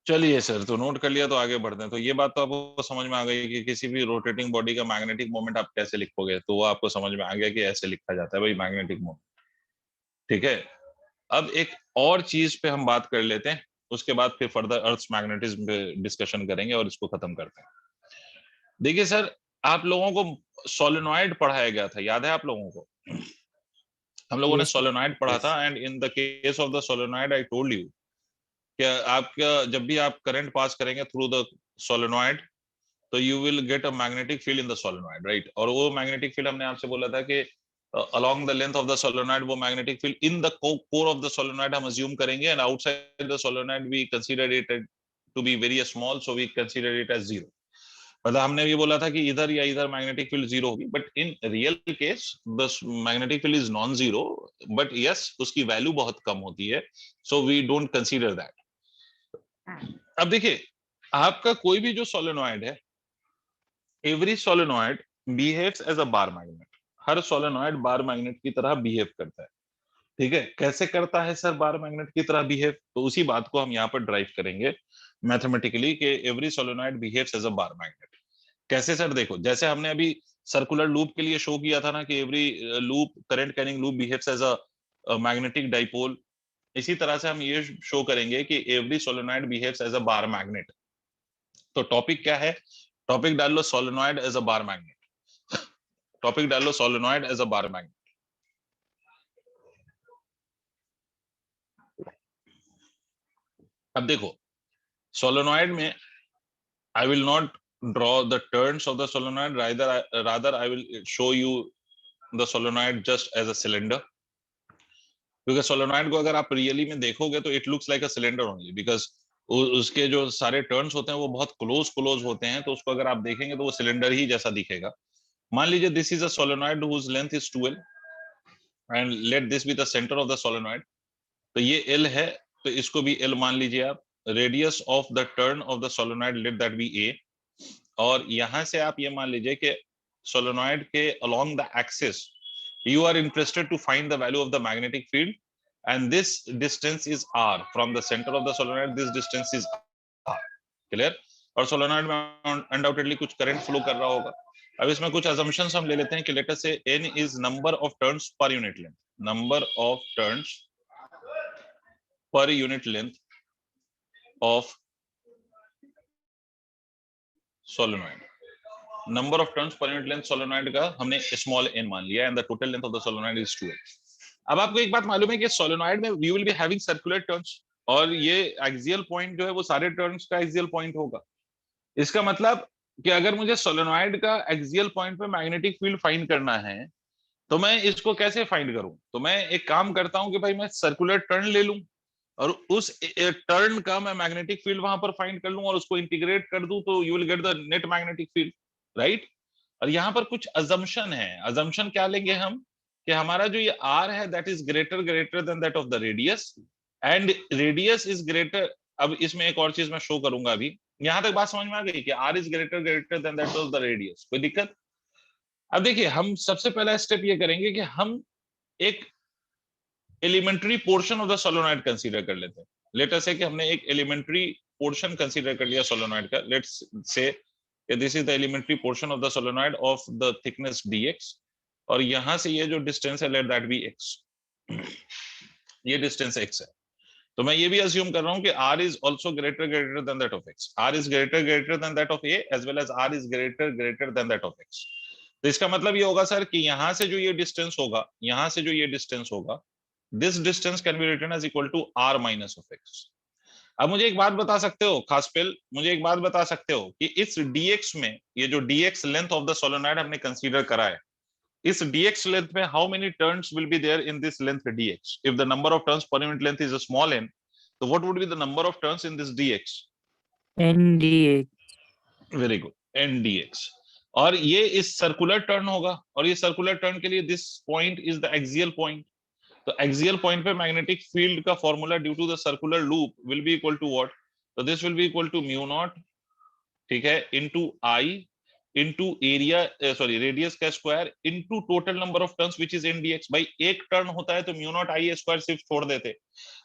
चलिए सर, तो नोट कर लिया तो आगे बढ़ते हैं. तो ये बात तो आपको समझ में आ गई कि किसी भी रोटेटिंग बॉडी का मैग्नेटिक मोमेंट आप कैसे लिखोगे, तो वो आपको समझ में आ गया कि ऐसे लिखा जाता है भाई मैग्नेटिक मोमेंट. ठीक है, अब एक और चीज पे हम बात कर लेते हैं, उसके बाद फिर फर्दर अर्थ मैग्नेटिज्म पे डिस्कशन करेंगे और इसको खत्म करते हैं. देखिए सर, आप लोगों को सोलेनॉइड पढ़ाया गया था, याद है आप लोगों को? हम लोगों ने सोलेनॉइड पढ़ा था, and in the case of the solenoid I told you कि आपका जब भी आप करंट पास करेंगे थ्रू द सोलेनॉइड तो you will get a magnetic field in the solenoid, right? और वो मैग्नेटिक फील्ड हमने आपसे बोला था कि along the length of the solenoid वो magnetic field in the core of the solenoid हम assume करेंगे, and outside the solenoid we consider it to be very small, so we consider it as 0. मतलब हमने ये बोला था कि इधर या इधर मैग्नेटिक फील्ड 0 होगी, but in real case the magnetic field is non zero, but yes उसकी वैल्यू बहुत कम होती है, so we don't consider that. अब देखिए आपका कोई भी जो सोलेनॉइड है, every solenoid behaves as a bar magnet. हर सोलेनॉइड बार मैग्नेट की तरह बिहेव करता है, ठीक है। कैसे करता है सर बार मैग्नेट की तरह बिहेव? तो उसी बात को हम यहाँ पर ड्राइव करेंगे मैथमेटिकली कि every solenoid behaves as a bar magnet. कैसे सर? देखो जैसे हमने अभी सर्कुलर लूप के लिए शो किया था ना कि every loop current carrying loop behaves as a magnetic dipole, इसी तरह से हम ये शो करेंगे कि every solenoid behaves as a bar magnet. तो टॉपिक क्या है? टॉपिक डाल लो solenoid as a bar magnet. Topic डाल लो solenoid as a bar magnet. अब देखो सोलेनॉइड में I will not draw the turns of the solenoid, rather I will show you the solenoid just as a cylinder, क्योंकि सोलेनॉइड को अगर आप रियली में देखोगे तो it looks like a cylinder only, because उसके जो सारे टर्न्स होते हैं वो बहुत क्लोज होते हैं, तो उसको अगर आप देखेंगे तो वो सिलेंडर ही जैसा दिखेगा। मान लीजिए this is a solenoid whose length is 2L and let this be the centre of the solenoid. तो ये L है, तो इसको भी L मान लीजिए आप। Radius of the turn of the solenoid let that be A, और यहां से आप ये मान लीजिए कि सोलेनॉइड के along the axis you are interested to find the value of the magnetic field, and this distance is r from the center of the solenoid, this distance is r, clear। और सोलेनॉइड में अनडाउटेडली कुछ करंट फ्लो कर रहा होगा। अब इसमें कुछ assumptions हम ले लेते हैं कि लेट अस से n is number of turns per unit length, number of turns per unit length of solenoid, number of turns per unit length solenoid का हमने स्मॉल n मान लिया, and the total length of the solenoid is 2L। अब आपको एक बात मालूम है कि सोलेनॉइड में we will be having circular turns, और ये एक्सियल पॉइंट जो है वो सारे टर्न्स का एक्सियल पॉइंट होगा। इसका मतलब कि अगर मुझे सोलेनॉइड का एक्सियल पॉइंट पे मैग्नेटिक फील्ड फाइंड करना है तो मैं इसको कैसे फाइंड करूं? तो मैं एक काम करता हूं कि भाई मैं सर्कुलर टर्न ले लूं और उस टर्न का मैं मैग्नेटिक फील्ड वहां पर फाइंड कर लूं और उसको इंटीग्रेट कर दूं, तो you will get the net magnetic field, right. और यहाँ पर कुछ अजम्पशन है। अजम्पशन क्या लेंगे हम कि हमारा जो ये r है that is greater than that of the radius, and radius is greater. अब इसमें एक और चीज मैं शो करूंगा अभी। यहां तक बात समझ में आ गई कि r is greater than that of the radius, कोई दिक्कत? अब देखिए हम सबसे पहला स्टेप ये करेंगे कि हम एक elementary portion of the solenoid consider कर लेते हैं। लेट अस से कि हमने एक एलिमेंट्री पोर्शन कंसीडर कर लिया सोलेनॉइड का। Let's say this is the elementary portion of the solenoid of the thickness dx, और यहां से ये जो डिस्टेंस है लेट दैट बी x, ये डिस्टेंस x है। तो मैं ये भी अज्यूम कर रहा हूं कि r is also greater than that of x, r is greater than that of a as well as r is greater than that of x। तो इसका मतलब ये होगा सर कि यहां से जो ये डिस्टेंस होगा, यहां से जो ये डिस्टेंस होगा, this distance can be written as equal to r minus of x। अब मुझे एक बात बता सकते हो खासपेल, मुझे एक बात बता सकते हो कि इस dx में, ये जो dx length of the solenoid हमने कंसीडर करा है, इस dx लेंथ में how many turns will be there in this length dx? If the number of turns per unit length is a small n, तो what would be the number of turns in this dx? NDX। Very good, n dx। और ये इस सर्कुलर टर्न होगा, और ये सर्कुलर टर्न के लिए this point is the axial point. तो एक्सियल पॉइंट पे मैग्नेटिक फील्ड का formula due to the circular loop will be equal to what? तो this will be equal to mu naught, ठीक है, into I into area, sorry radius का square into total number of turns which is n dx। भाई एक टर्न होता है तो म्यू नॉट आई स्क्वायर सिर्फ छोड़ देते,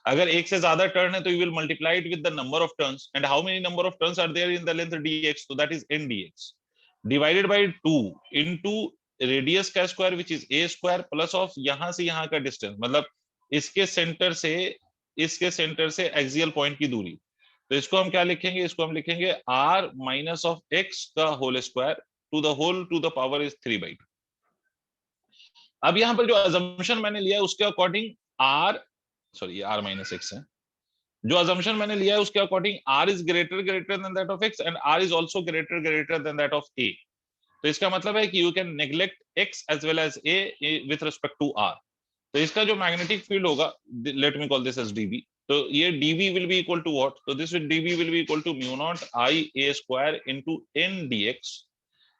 अगर एक से ज्यादा टर्न है तो you will multiply it with the number of turns, and how many number of turns are there in the length dx? तो that is n dx divided by 2 into radius का square which is a square plus of यहां से यहां का डिस्टेंस, मतलब इसके सेंटर से एक्सियल पॉइंट की दूरी। तो इसको हम क्या लिखेंगे? इसको हम लिखेंगे r माइनस ऑफ x का whole square to the power is 3/2। अब यहां पर जो अजम्पशन मैंने लिया है उसके अकॉर्डिंग ये r माइनस x है। जो अजम्पशन मैंने लिया है उसके according r is greater than that of x and r is also greater than that of a। तो इसका मतलब है कि you can neglect x as well as a with respect to r। तो इसका जो मैग्नेटिक फील्ड होगा, let me call this as dB, तो ये dv will be equal to what? So this dv will be equal to mu naught I a square into n dx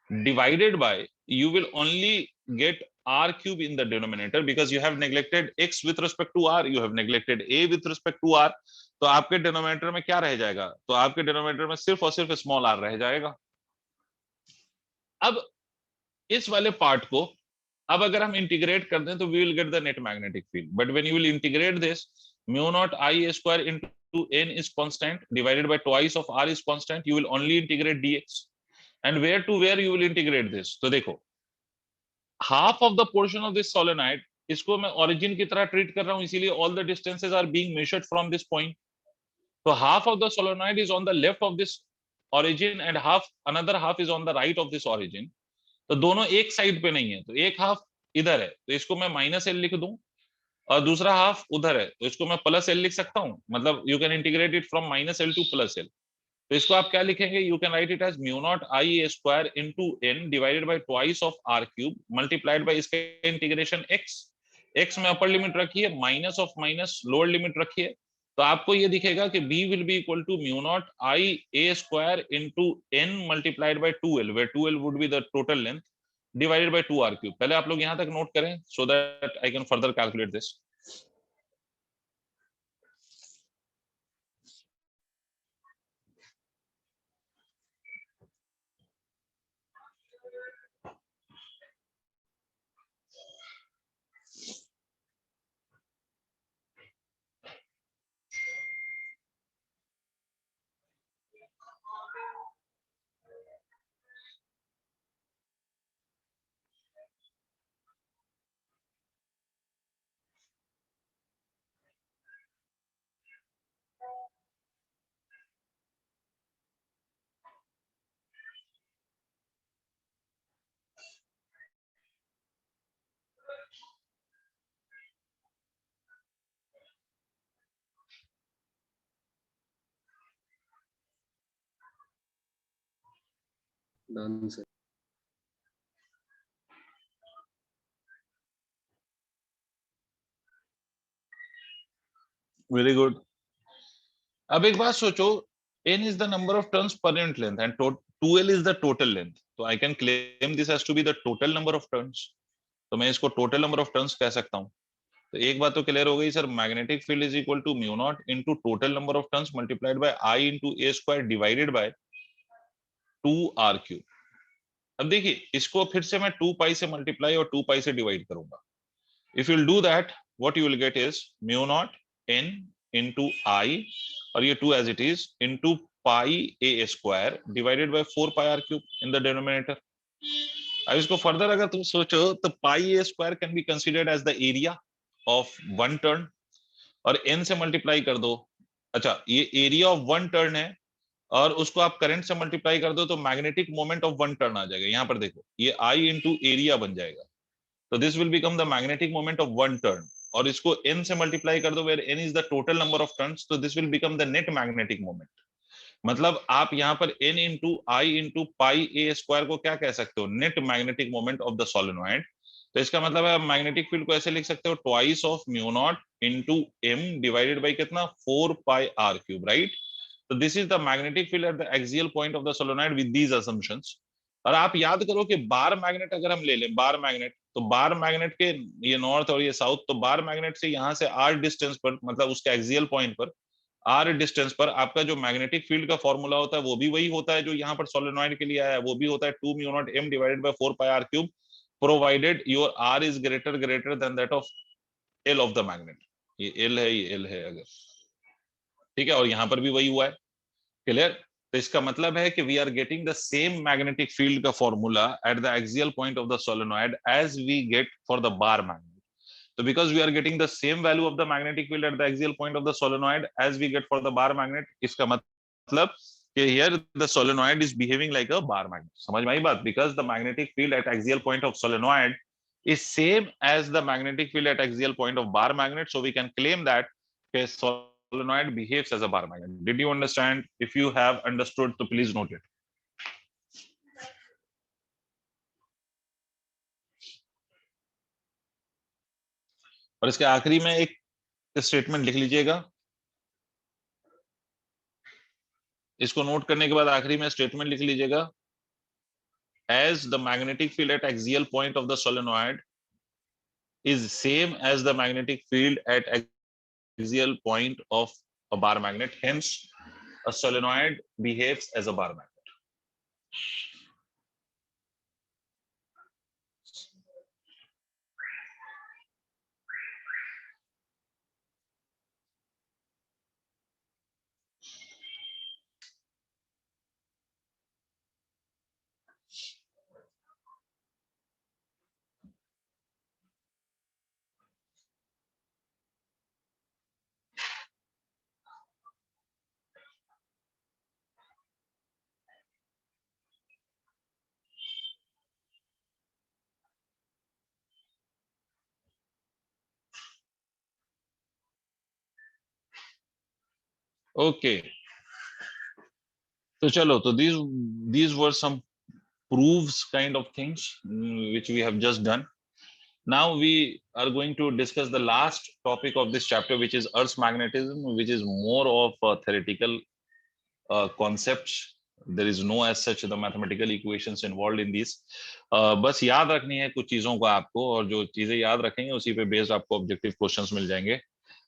divided by, you will only get r cube in the denominator because you have neglected x with respect to r, you have neglected a with respect to r. तो आपके डिनोमिनेटर में क्या रह जाएगा? तो आपके डिनोमिनेटर में सिर्फ और सिर्फ स्मॉल r रह जाएगा. अब इस वाले पार्ट को अब अगर हम इंटीग्रेट कर दें तो we will get the net magnetic field. But when you will integrate this, mu naught I square into n is constant divided by twice of r is constant, you will only integrate dx. and where to where you will integrate this? तो देखो, half of the portion of this solenoid, इसको मैं origin की तरह ट्रीट कर रहा हूं, इसीलिए all the distances are being measured from this point. तो half of the solenoid is on the left of this origin and another half is on the right of this origin. तो दोनों एक साइड पे नहीं है, तो एक हाफ इधर है, तो इसको मैं माइनस एल लिख दूं, और दूसरा हाफ उधर है, तो इसको मैं प्लस एल लिख सकता हूं. मतलब you can integrate it from minus L to plus L. तो इसको आप क्या लिखेंगे? You can write it as mu naught I A square into N divided by twice of R cube multiplied by इसका इंटीग्रेशन एक्स. एक्स में अपर लिमिट रखिए, minus of minus lower limit रखिए, तो आपको ये दिखेगा कि b will be equal to mu naught I A square into n multiplied by 2l, where 2l would be the total length, divided by 2r cube. पहले आप लोग यहां तक नोट करें so that I can further calculate this. Done, sir. Very good. अब एक बात सोचो, n is the number of turns per unit length and 2l is the total length. तो I can claim this has to be the total number of turns. तो मैं इसको total number of turns कह सकता हूँ. तो एक बात तो क्लियर हो गई sir, magnetic field is equal to mu naught into total number of turns multiplied by I into A square divided by 2r cube. अब देखिए, इसको फिर से मैं 2 पाई से मल्टीप्लाई और 2 पाई से डिवाइड करूंगा. If you will do that, what you will get is mu naught n into I, और ये 2 as it is, into pi a square divided by 4 pi r cube in the denominator. अब इसको फर्दर अगर तुम सोचो तो pi a square can be considered as the area of one turn, और n से मल्टीप्लाई कर दो. अच्छा, ये एरिया ऑफ वन टर्न है, और उसको आप करंट से मल्टीप्लाई कर दो तो magnetic moment of one turn आ जाएगा. यहां पर देखो, ये I इंटू एरिया बन जाएगा, तो this will become the magnetic moment of one turn. और इसको n से मल्टीप्लाई कर दो, where n is the total number of turns, तो this will become the net magnetic moment. मतलब आप यहाँ पर n into I into pi a square को क्या कह सकते हो? Net magnetic moment of the solenoid. तो इसका मतलब है मैग्नेटिक फील्ड को ऐसे लिख सकते हो, twice of mu naught into m divided by कितना? 4 पाई r क्यूब, राइट? तो this is the magnetic field eight the axial point of the solenoid with these assumptions. और आप याद करो कि बार मैग्नेट अगर हम ले लें, बार मैग्नेट, तो बार मैग्नेट के ये नॉर्थ और ये साउथ, तो बार मैग्नेट से यहाँ से r डिस्टेंस पर, मतलब उसके एक्सियल पॉइंट पर r डिस्टेंस पर आपका जो मैग्नेटिक फील्ड का फॉर्मूला होता है वो भी वही होता है जो यहाँ पर सोलेनॉइड के लिए आया है. वो भी होता है 2 mu not m divided by 4 pi r cube, provided your r is greater than that of l of the magnet. ये l है, ये l है अगर, ठीक है, और यहाँ पर भी वही हुआ है. क्लियर? तो इसका मतलब है कि we are getting the same magnetic field का formula at the axial point of the solenoid as we get for the bar magnet. So because we are getting the same value of the magnetic field at the axial point of the solenoid as we get for the bar magnet, इसका मतलब कि here the solenoid is behaving like a bar magnet. समझ में आई बात? Because the magnetic field at axial point of solenoid is same as the magnetic field at axial point of bar magnet, so we can claim that a solenoid behaves as a bar magnet. Did you understand? If you have understood, so please note it. और इसके आखिरी में एक स्टेटमेंट लिख लीजिएगा, इसको नोट करने के बाद आखिरी में स्टेटमेंट लिख लीजिएगा, as the magnetic field at axial point of the solenoid is same as the magnetic field at axial point of a bar magnet, hence a solenoid behaves as a bar magnet. Okay, so chalo, so these were some proofs kind of things which we have just done. Now we are going to discuss the last topic of this chapter, which is Earth's magnetism, which is more of theoretical concepts. There is no as such the mathematical equations involved in these. बस याद रखनी है कुछ चीजों को आपको, और जो चीजें याद रखेंगे उसी पे बेस्ड आपको ऑब्जेक्टिव क्वेश्चंस मिल जाएंगे.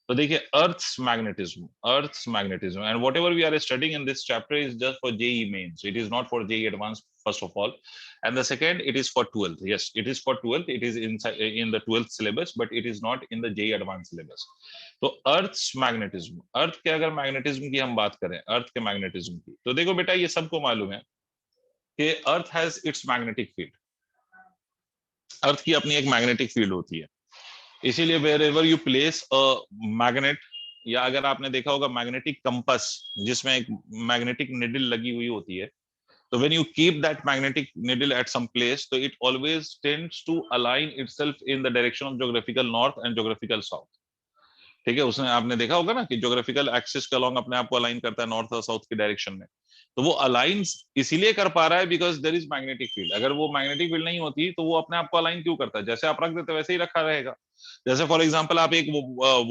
तो देखिए, earth's magnetism and whatever we are studying in this chapter is just for JEE Mains. It is not for JEE advance first of all, and the second, it is for 12th. Yes, it is for 12th. It is in the 12th syllabus, but it is not in the JEE advanced syllabus. तो अर्थ्स मैग्नेटिज्म, अर्थ के अगर मैग्नेटिज्म की हम बात करें, अर्थ के मैग्नेटिज्म की, तो देखो बेटा, ये सबको मालूम है कि earth has its magnetic field. Earth की अपनी एक मैग्नेटिक फील्ड होती है. इसीलिए wherever you place a magnet, या अगर आपने देखा होगा मैग्नेटिक कंपास जिसमें एक मैग्नेटिक निडल लगी हुई होती है, so when you keep that magnetic needle at some place, so it always tends to align itself in the direction of geographical north and geographical south. ठीक है, उसने आपने देखा होगा ना कि ज्योग्राफिकल एक्सिस के अलोंग अपने आप को अलाइन करता है नॉर्थ और साउथ की डायरेक्शन में. तो वो अलाइन इसीलिए कर पा रहा है because there is magnetic field. अगर वो मैग्नेटिक फील्ड नहीं होती तो वो अपने आप को अलाइन क्यों करता है? जैसे आप रख देते वैसे ही रखा रहेगा. जैसे फॉर एग्जांपल आप एक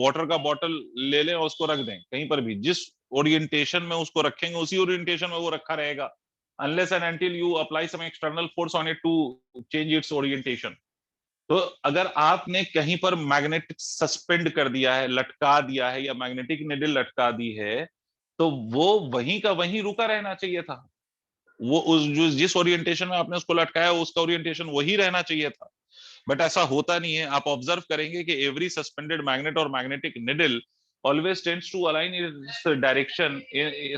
वाटर का बॉटल ले लें और उसको रख दें कहीं पर भी, जिस ओरिएंटेशन में उसको रखेंगे उसी ओरिएंटेशन में वो रखा रहेगा, unless and until you apply some external force on it to change its orientation. तो अगर आपने कहीं पर मैग्नेटिक सस्पेंड कर दिया है, लटका दिया है, या मैग्नेटिक निडल लटका दी है, तो वो वहीं का वहीं रुका रहना चाहिए था. वो उस जिस ओरिएंटेशन में आपने उसको लटकाया उसका ओरिएंटेशन वही रहना चाहिए था. बट ऐसा होता नहीं है. आप ऑब्जर्व करेंगे कि एवरी सस्पेंडेड मैग्नेट और magnetic needle always tends to align its direction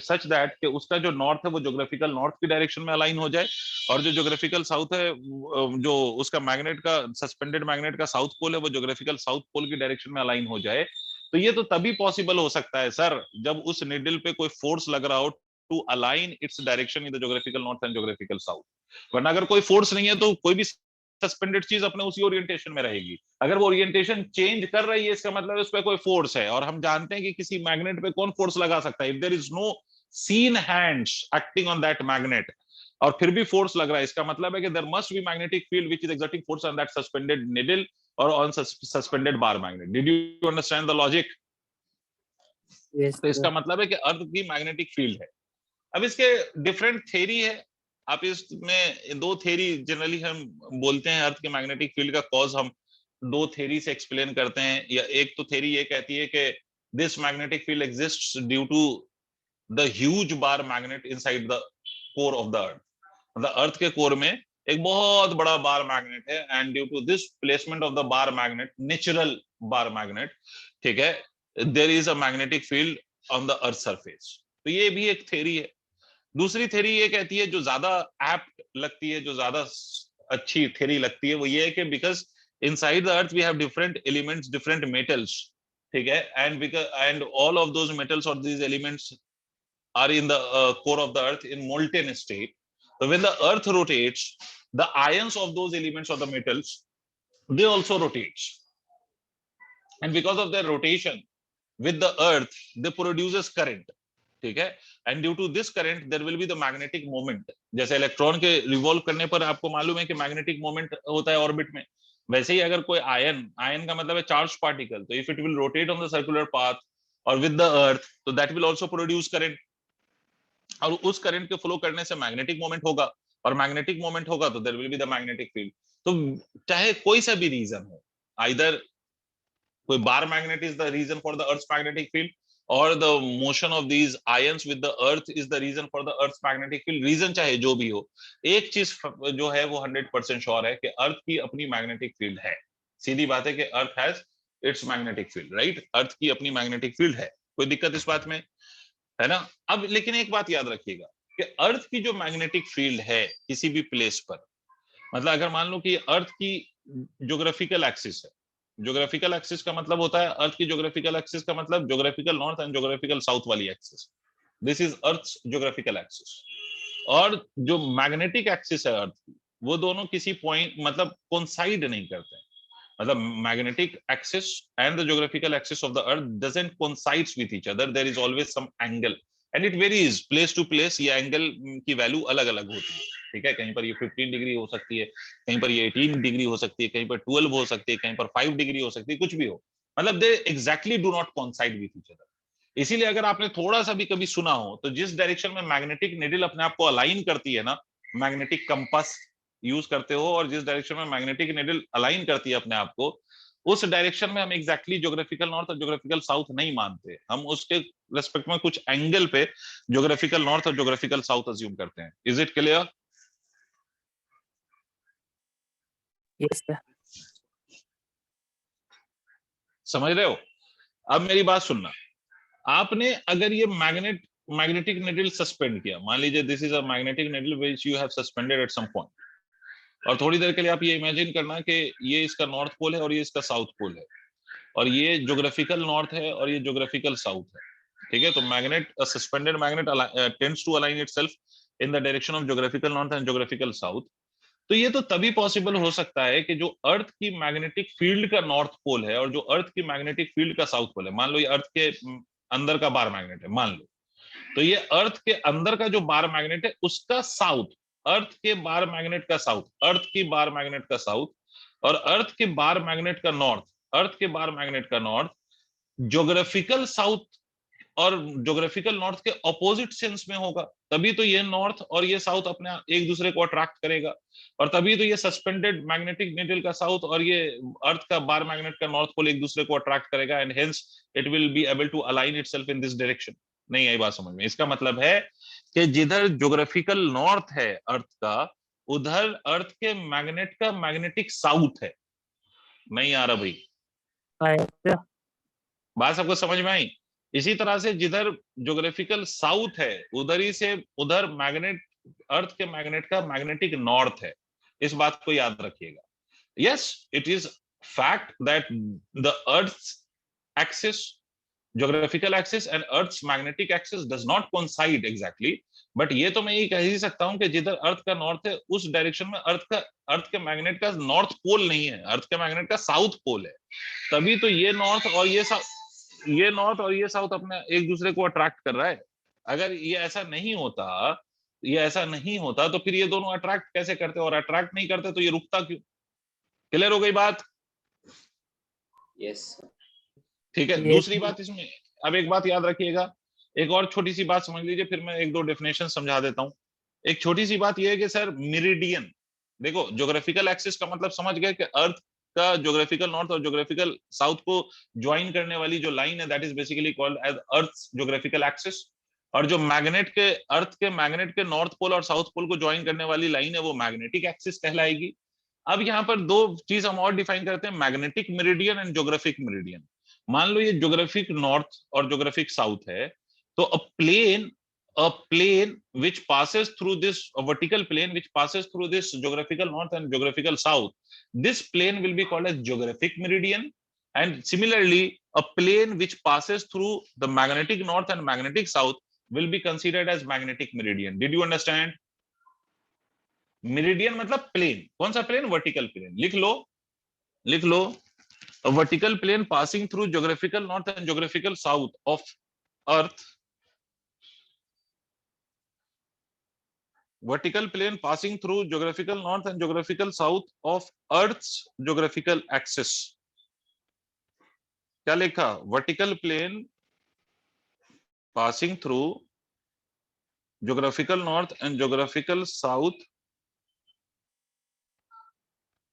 such that कि उसका जो नॉर्थ है वो ज्योग्राफिकल नॉर्थ की डायरेक्शन में अलाइन हो जाए, और जो ज्योग्राफिकल साउथ है, जो उसका मैग्नेट का सस्पेंडेड मैग्नेट का साउथ पोल है, वो ज्योग्राफिकल साउथ पोल की डायरेक्शन में अलाइन हो जाए. तो ये तो तभी पॉसिबल हो सकता है सर, जब उस निडल पे कोई फोर्स लग रहा हो to align its direction in the geographical north and geographical south. वरना अगर कोई फोर्स नहीं है तो कोई भी सस्पेंडेड चीज अपने उसी ओरिएंटेशन में रहेगी. अगर वो ओरिएंटेशन चेंज कर रही है इसका मतलब उस पर कोई फोर्स है, और हम जानते हैं कि किसी मैग्नेट पे कौन फोर्स लगा सकता है. If there is no seen hands acting on that magnet और फिर भी फोर्स लग रहा है, इसका मतलब है कि there must be magnetic field which is exerting force on that suspended needle और on suspended bar magnet. Did you understand the logic? Yes, तो इसका sir. मतलब है कि अर्थ की मैग्नेटिक फील्ड है. अब इसके डिफरेंट थ्योरी है. आप इसमें दो थ्योरी जनरली हम बोलते हैं अर्थ के मैग्नेटिक फील्ड का कॉज हम दो थ्योरी से एक्सप्लेन करते हैं. या एक तो थ्योरी ये कहती है कि this magnetic field exists due to the huge bar magnet inside the core of the earth. मतलब अर्थ के कोर में एक बहुत बड़ा बार मैग्नेट है, and due to this placement of the bar magnet, natural bar magnet, ठीक है, there is a magnetic field on the earth surface. तो ये भी एक थ्योरी है. दूसरी थ्योरी ये कहती है, जो ज्यादा एप्ट लगती है, जो ज्यादा अच्छी थ्योरी लगती है, वो ये है कि because inside the earth we have different elements, different metals, ठीक है, and all of those metals और these elements are in the core of the earth in molten state. So when the earth rotates, the ions of those elements or the metals, they also rotate, and because of their rotation with the earth, they produces current, ठीक है, and due to this current there will be the magnetic moment. जैसे इलेक्ट्रॉन के रिवॉल्व करने पर आपको मालूम है कि मैग्नेटिक मोमेंट होता है ऑर्बिट में, वैसे ही अगर कोई आयन का मतलब है चार्ज पार्टिकल, तो if it will rotate on the circular path और विद द अर्थ, तो that will also produce current. और उस करंट के फ्लो करने से मैग्नेटिक मोमेंट होगा, और मैग्नेटिक मोमेंट होगा तो there will be the magnetic field. तो चाहे कोई सा भी रीजन हो, आइदर कोई bar magnet is the reason for the earth's magnetic field, और the motion of these ions with the earth is the reason for the earth's magnetic field, reason चाहे जो भी हो, एक चीज जो है वो 100% श्योर है कि अर्थ की अपनी मैग्नेटिक फील्ड है। सीधी बात है कि earth has its magnetic field, right? Earth की अपनी मैग्नेटिक फील्ड है, कोई दिक्कत इस बात में है ना? अब लेकिन एक बात याद रखिएगा कि अर्थ की जो मैग्नेटिक फील्ड है किसी भी प्लेस पर, मतलब अगर मान लो कि अर्थ की ज्योग्राफिकल एक्सिस है, ज्योग्राफिकल एक्सिस का मतलब होता है, अर्थ की ज्योग्राफिकल एक्सिस का मतलब geographical north and geographical south वाली axis, this is earth geographical axis. और जो मैग्नेटिक एक्सिस है अर्थ की, वो दोनों किसी पॉइंट मतलब कोइंसाइड नहीं करते हैं, मतलब magnetic axis and the geographical axis of the earth doesn't coincides with each other, there is always some angle and it varies place to place, ये एंगल की वैल्यू अलग अलग होती है, ठीक है? कहीं पर ये 15 डिग्री हो सकती है, कहीं पर ये 18 डिग्री हो सकती है, कहीं पर 12 हो सकती है, कहीं पर 5 डिग्री हो सकती है, कुछ भी हो, मतलब दे exactly do not coincide with each other. इसीलिए अगर आपने थोड़ा सा भी कभी सुना हो तो जिस डायरेक्शन में मैग्नेटिक निडल अपने आप को अलाइन करती है ना, मैग्नेटिक कंपास यूज करते हो, और जिस डायरेक्शन में मैग्नेटिक निडल अलाइन करती है अपने आप को, उस डायरेक्शन में हम एग्जैक्टली ज्योग्राफिकल नॉर्थ और ज्योग्राफिकल साउथ नहीं मानते, हम उसके रेस्पेक्ट में कुछ एंगल पे ज्योग्राफिकल नॉर्थ और ज्योग्राफिकल साउथ अज्यूम करते हैं। Is it clear? Yes, sir. समझ रहे हो? अब मेरी बात सुनना, आपने अगर ये मैग्नेटिक निडल सस्पेंड किया, मान लीजिए this is a magnetic needle which you have suspended at some point, और थोड़ी देर के लिए आप ये इमेजिन करना कि ये इसका नॉर्थ पोल है और ये इसका साउथ पोल है, और ये ज्योग्राफिकल नॉर्थ है और ये ज्योग्राफिकल साउथ है, ठीक है? तो magnet, suspended magnet tends to align itself in the direction of geographical north and geographical south. तो ये तो तभी पॉसिबल हो सकता है कि जो अर्थ की मैग्नेटिक फील्ड का नॉर्थ पोल है और जो अर्थ की मैग्नेटिक फील्ड का साउथ पोल है, मान लो ये अर्थ के अंदर का बार मैग्नेट है, मान लो, तो ये अर्थ के अंदर का जो बार मैग्नेट है उसका साउथ, अर्थ के बार मैग्नेट का साउथ, अर्थ की बार मैग्नेट का साउथ, और अर्थ के बार मैग्नेट का नॉर्थ, अर्थ के बार मैग्नेट का नॉर्थ, ज्योग्राफिकल साउथ और ज्योग्राफिकल नॉर्थ के ऑपोजिट सेंस में होगा, तभी तो ये नॉर्थ और ये साउथ अपने एक दूसरे को अट्रैक्ट करेगा, और तभी तो ये सस्पेंडेड मैग्नेटिक निडल का साउथ और ये अर्थ का बार मैग्नेट का नॉर्थ पोल एक दूसरे को अट्रैक्ट करेगा, and hence it will be able to align itself in this direction. नहीं आई बात समझ में? इसका मतलब है कि जिधर ज्योग्राफिकल नॉर्थ है अर्थ का, उधर अर्थ के मैग्नेट का मैग्नेटिक साउथ है। नहीं आ रहा भाई? Yes, sir. बात सबको समझ में आई? इसी तरह से जिधर ज्योग्राफिकल साउथ है उधर ही से उधर मैग्नेट, अर्थ के मैग्नेट का मैग्नेटिक नॉर्थ है, इस बात को याद रखिएगा। Yes, it is fact that the earth axis, geographical axis and earth's magnetic axis does not coincide exactly, but ये तो मैं ये कह ही सकता हूं कि जिधर अर्थ का नॉर्थ है उस डायरेक्शन में अर्थ के मैग्नेट का नॉर्थ पोल नहीं है, अर्थ के मैग्नेट का साउथ पोल है, तभी तो ये नॉर्थ और ये नॉर्थ और ये साउथ अपने एक दूसरे को अट्रैक्ट कर रहा है। अगर ये ऐसा नहीं होता, ये ऐसा नहीं होता तो फिर ये दोनों अट्रैक्ट कैसे करते, और अट्रैक्ट नहीं करते तो ये रुकता क्यों? क्लियर हो गई बात? यस ठीक है। Yes, दूसरी बात इसमें, अब एक बात याद रखिएगा, एक और छोटी सी बात समझ लीजिए, फिर मैं एक दो डेफिनेशन समझा देता हूं। एक छोटी सी बात यह है कि सर मेरिडियन, देखो ज्योग्राफिकल एक्सिस का मतलब समझ गए कि अर्थ का ज्योग्राफिकल नॉर्थ और ज्योग्राफिकल साउथ को ज्वाइन करने वाली जो लाइन है that is basically called as earth geographical axis, और जो मैग्नेट के, अर्थ के मैग्नेट के नॉर्थ पोल और साउथ पोल को ज्वाइन करने वाली लाइन है वो मैग्नेटिक एक्सिस कहलाएगी। अब यहाँ पर दो चीज हम और डिफाइन करते हैं, magnetic meridian and geographic meridian. मान लो ये ज्योग्राफिक नॉर्थ और ज्योग्राफिक साउथ है, तो a plane which passes through this, a vertical plane which passes through this geographical north and geographical south, this plane will be called as geographic meridian, and similarly a plane which passes through the magnetic north and magnetic south will be considered as magnetic meridian. Did you understand? Meridian मतलब प्लेन, कौन सा प्लेन? Vertical plane. लिख लो, लिख लो, a vertical plane passing through geographical north and geographical south of earth, vertical plane passing through geographical north and geographical south of earth's geographical axis। क्या लिखा? vertical plane passing through geographical north and geographical south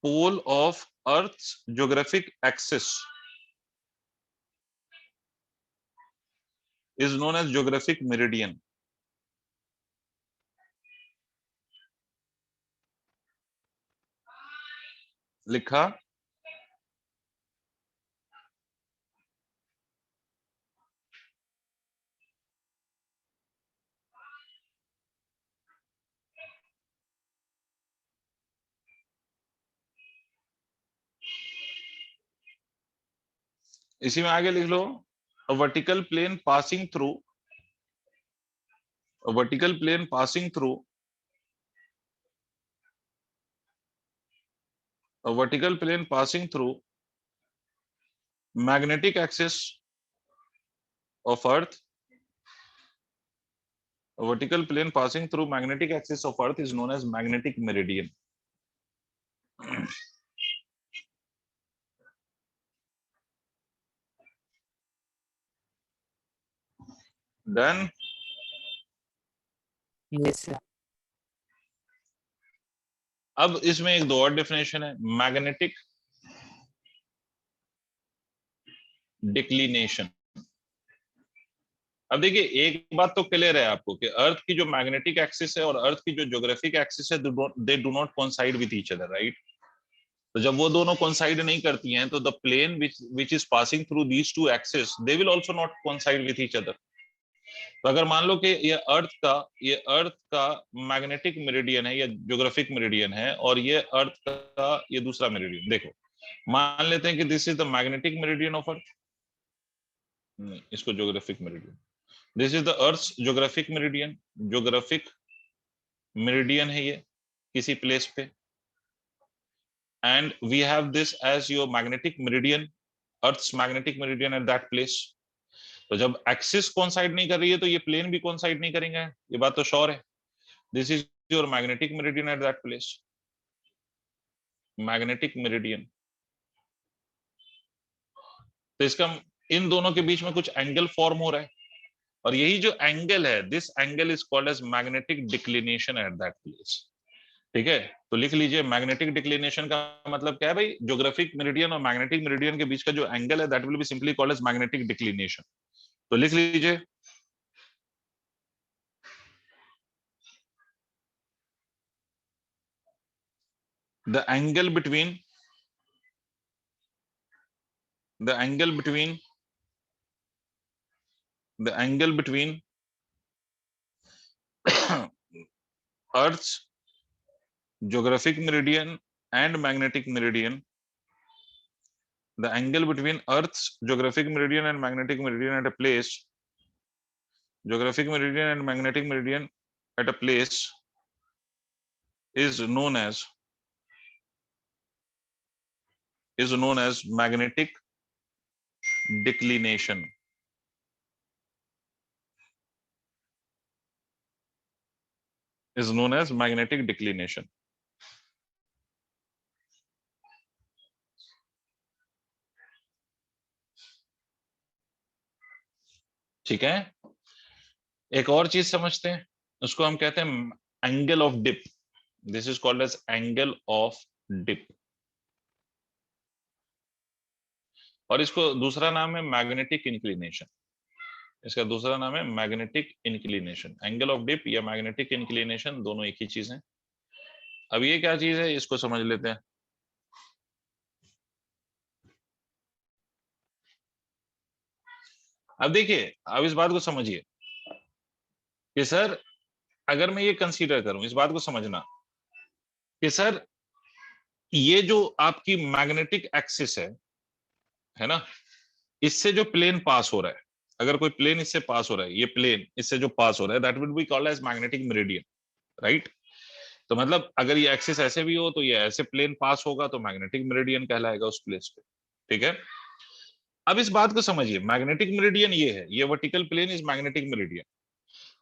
pole of Earth's geographic axis is known as geographic meridian. लिखा इसी में आगे लिख लो a vertical plane passing through a vertical plane passing through a vertical plane passing through magnetic axis of Earth. A vertical plane passing through magnetic axis of Earth is known as magnetic meridian. Done. Yes, sir. अब इसमें एक दो और डेफिनेशन है, मैग्नेटिक डिक्लिनेशन। अब देखिए एक बात तो क्लियर है आपको कि अर्थ की जो मैग्नेटिक एक्सिस है और अर्थ की जो ज्योग्राफिक एक्सिस है, they do not coincide with each other, right. तो जब वो दोनों कोइंसाइड नहीं करती हैं तो the plane which is passing through these two axis they will also not coincide with each other. तो अगर मान लो कि ये अर्थ का मैग्नेटिक मेरिडियन है या ज्योग्राफिक मेरिडियन है और ये अर्थ का ये दूसरा मेरिडियन, देखो मान लेते हैं कि this is the magnetic meridian of earth, नहीं इसको geographic meridian, this is the earth geographic meridian, geographic meridian है ये किसी प्लेस पे, and we have this as your magnetic meridian, earth's magnetic meridian at that place. तो जब एक्सिस कोइंसाइड नहीं कर रही है तो ये प्लेन भी कोइंसाइड नहीं करेंगे, ये बात तो श्योर है। This is your magnetic meridian at that place, magnetic meridian. तो इसका इन दोनों के बीच में कुछ एंगल फॉर्म हो रहा है और यही जो एंगल है, this angle is called as magnetic declination at that place. ठीक है, तो लिख लीजिए मैग्नेटिक डिक्लिनेशन का मतलब क्या है भाई, ज्योग्राफिक मेरिडियन और मैग्नेटिक मेरिडियन के बीच का जो एंगल है that will be simply called as magnetic declination. तो लिख लीजिए the angle between Earth's geographic meridian and magnetic meridian, the angle between Earth's geographic meridian and magnetic meridian at a place, geographic meridian and magnetic meridian at a place is known as magnetic declination. Is known as magnetic declination. ठीक है, एक और चीज समझते हैं, उसको हम कहते हैं angle of dip. This is called as angle of dip, और इसको दूसरा नाम है मैग्नेटिक इंक्लिनेशन। इसका दूसरा नाम है magnetic inclination. Angle of dip या मैग्नेटिक इंक्लिनेशन दोनों एक ही चीज है। अब ये क्या चीज है इसको समझ लेते हैं। अब देखिए, अब इस बात को समझिए कि सर अगर मैं ये कंसीडर करूं, इस बात को समझना कि सर ये जो आपकी मैग्नेटिक एक्सिस है ना, इससे जो प्लेन पास हो रहा है, अगर कोई प्लेन इससे पास हो रहा है, ये प्लेन इससे जो पास हो रहा है that will be called as magnetic meridian, right. तो मतलब अगर ये एक्सिस ऐसे भी हो तो ये ऐसे प्लेन पास होगा तो मैग्नेटिक मेरिडियन कहलाएगा उस प्लेस पे। ठीक है, अब इस बात को समझिए, मैग्नेटिक मेरिडियन ये है, ये vertical plane is magnetic meridian.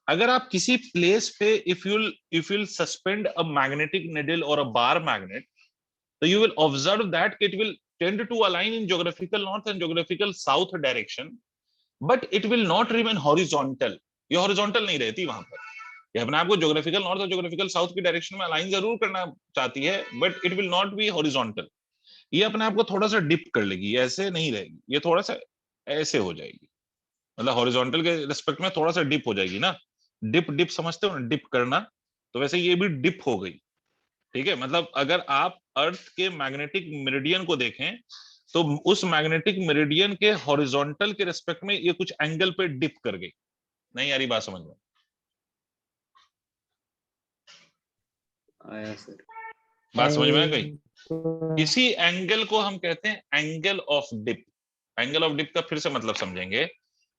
अगर आप किसी प्लेस पे if you'll suspend a magnetic needle or a bar magnet, so you will observe that it will tend to align in geographical north and geographical south direction, but it will not remain horizontal। ये horizontal नहीं रहती वहां पर, ये अपने आप को ज्योग्राफिकल नॉर्थ और ज्योग्राफिकल साउथ की डायरेक्शन में अलाइन जरूर करना चाहती है, but it will not be horizontal. ये अपने आप को थोड़ा सा डिप कर लेगी, ऐसे नहीं रहेगी, ये थोड़ा सा ऐसे हो जाएगी, मतलब हॉरिजॉन्टल के रिस्पेक्ट में थोड़ा सा डिप हो जाएगी ना। डिप डिप समझते हो ना, डिप करना, तो वैसे ये भी डिप हो गई। ठीक है, मतलब अगर आप अर्थ के मैग्नेटिक मेरिडियन को देखें तो उस मैग्नेटिक मेरिडियन के हॉरिजॉन्टल के रिस्पेक्ट में ये कुछ एंगल पे डिप कर गई। नहीं आ रही बात समझ में? आया सर। बात समझ में आ गई? तो इसी एंगल को हम कहते हैं angle of dip. Angle of dip का फिर से मतलब समझेंगे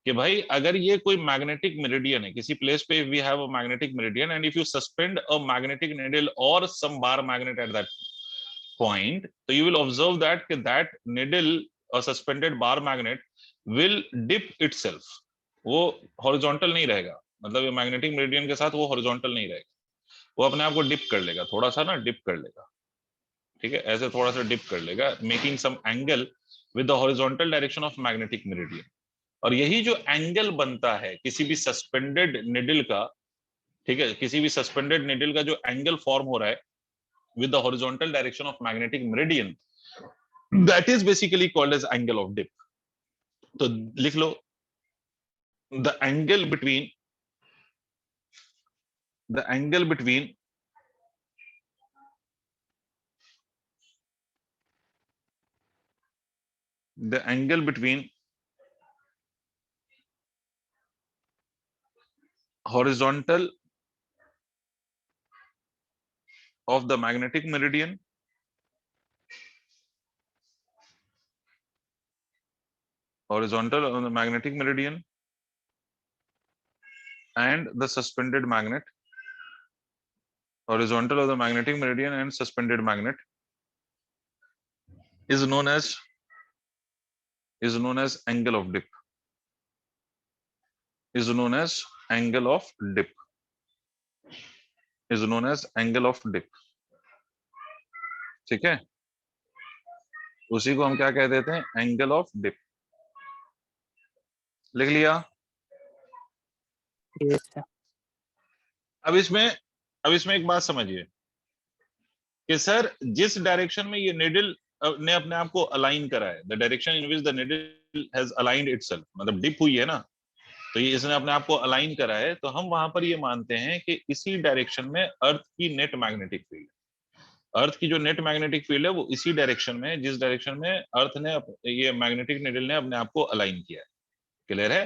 कि भाई अगर ये कोई मैग्नेटिक मेरिडियन है किसी प्लेस पे, we have a magnetic meridian and if you suspend a magnetic needle और some bar magnet at that point, तो you will observe that needle or suspended bar magnet will dip itself। वो हॉरिजॉन्टल नहीं रहेगा, मतलब ये मैग्नेटिक मेरिडियन के साथ वो हॉरिजॉन्टल नहीं रहेगा, वो अपने आप को डिप कर लेगा, थोड़ा सा ना डिप कर लेगा। ठीक है, ऐसे थोड़ा सा डिप कर लेगा, making some angle with the horizontal direction of magnetic meridian. और यही जो एंगल बनता है किसी भी सस्पेंडेड निडल का, ठीक है, किसी भी सस्पेंडेड निडल का जो एंगल फॉर्म हो रहा है with the horizontal direction of magnetic meridian, that is basically called as angle of dip। तो लिख लो, the angle between the angle between the angle between horizontal of the magnetic meridian horizontal of the magnetic meridian and the suspended magnet, horizontal of the magnetic meridian and suspended magnet is known as angle of dip, is known as angle of dip, is known as angle of dip। ठीक है, उसी को हम क्या कह देते हैं, एंगल ऑफ डिप। लिख लिया? Yes sir. अब इसमें एक बात समझिए कि सर जिस डायरेक्शन में ये निडल ने अपने आप को अलाइन करा है, the direction in which the needle has aligned itself, मतलब डिप हुई है ना, तो ये इसने अपने आप को अलाइन करा है, तो हम वहां पर ये मानते हैं कि इसी डायरेक्शन में अर्थ की नेट मैग्नेटिक फील्ड, अर्थ की जो नेट मैग्नेटिक फील्ड है वो इसी डायरेक्शन में, जिस डायरेक्शन में अर्थ ने ये मैग्नेटिक निडल ने अपने आप को अलाइन किया है। क्लियर है?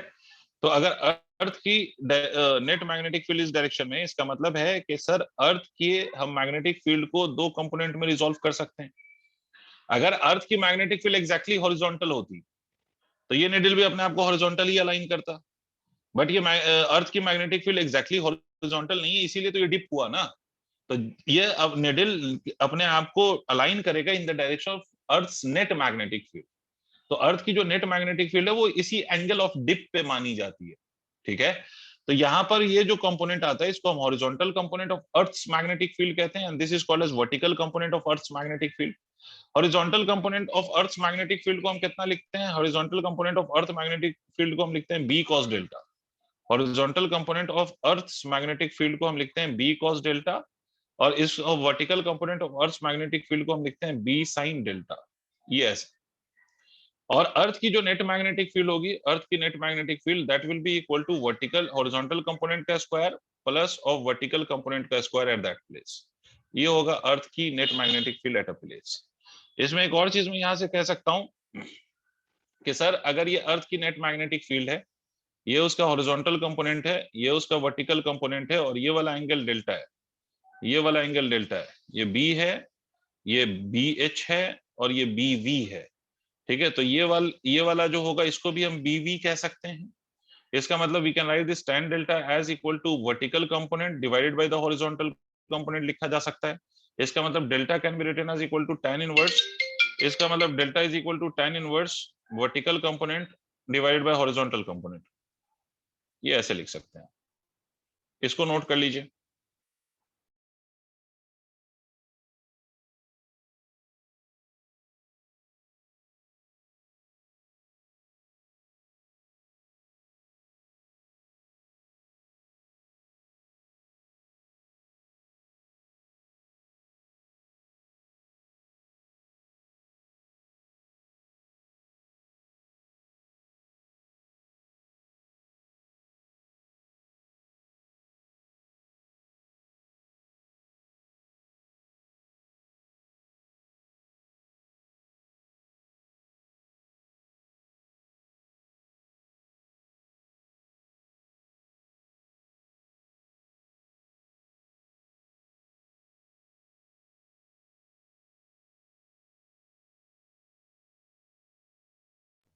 तो अगर अर्थ की नेट मैग्नेटिक फील्ड इस डायरेक्शन में, इसका मतलब है कि सर अर्थ के हम मैग्नेटिक फील्ड को दो कंपोनेंट में रिजॉल्व कर सकते हैं। अगर अर्थ की मैग्नेटिक फील्ड एग्जैक्टली हॉरिजॉन्टल होती तो ये निडल भी अपने आप को हॉरिजॉन्टल ही अलाइन करता, बट ये अर्थ की मैग्नेटिक फील्ड एग्जैक्टली हॉरिजॉन्टल नहीं है, इसीलिए तो ये डिप हुआ ना। तो ये अब निडल अपने आप को अलाइन करेगा in the direction of earth's net magnetic field. तो अर्थ की जो नेट मैग्नेटिक फील्ड है वो इसी एंगल ऑफ डिप पे मानी जाती है। ठीक है, तो यहां पर ये जो कंपोनेंट आता है इसको हम horizontal component of earth's magnetic field कहते हैं, and this is called as vertical component of earth's magnetic field. Horizontal component of earth's magnetic field को हम कितना लिखते हैं, horizontal component of earth magnetic field को हम लिखते हैं B cos delta. Horizontal component of earth's magnetic field को हम लिखते हैं बी कॉस डेल्टा, और इस vertical component of earth's magnetic field को हम लिखते हैं बी साइन डेल्टा। ये ऐसे। और अर्थ की जो नेट मैग्नेटिक फील्ड होगी, अर्थ की net magnetic field that will be equal to vertical horizontal component का square plus of vertical component का स्क्वायर एट दैट प्लेस। ये होगा अर्थ की net magnetic field at a place. इसमें एक और चीज मैं यहां से कह सकता हूं कि सर अगर ये अर्थ की नेट मैग्नेटिक फील्ड है, ये उसका हॉरिजॉन्टल कंपोनेंट है, ये उसका वर्टिकल कंपोनेंट है, और ये वाला एंगल डेल्टा है, ये वाला एंगल डेल्टा है, ये बी है, ये बी एच है, और ये बी वी है। ठीक है, तो ये वाला जो होगा इसको भी हम बी वी कह सकते हैं। इसका मतलब we can write this tan delta as equal to vertical component divided by the horizontal component लिखा जा सकता है। इसका मतलब delta can be written as equal to tan inverse, इसका मतलब delta is equal to tan inverse vertical component divided by horizontal component. ये ऐसे लिख सकते हैं, इसको नोट कर लीजिए।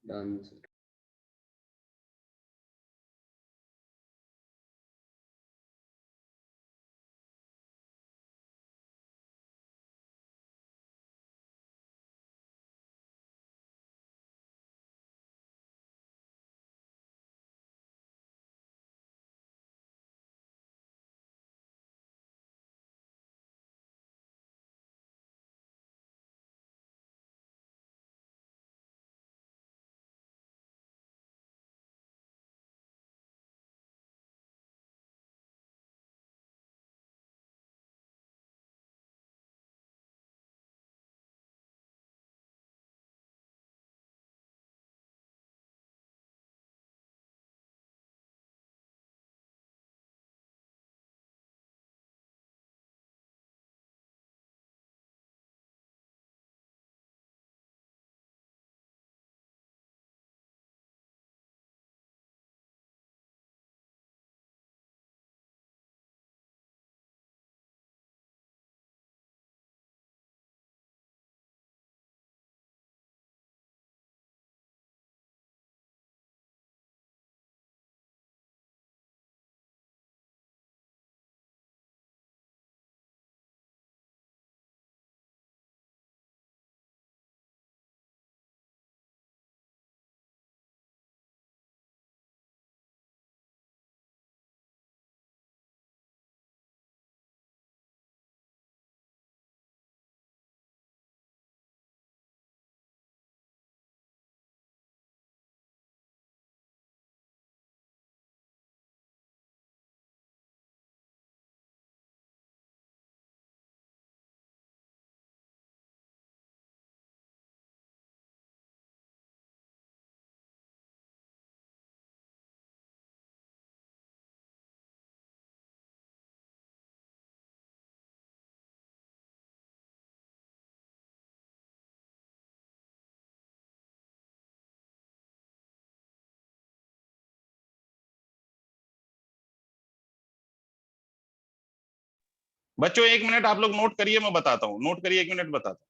Done sir. बच्चों 1 मिनट आप लोग नोट करिए, मैं बताता हूँ, नोट करिए, 1 मिनट बताता हूँ।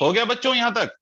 हो गया बच्चों यहां तक?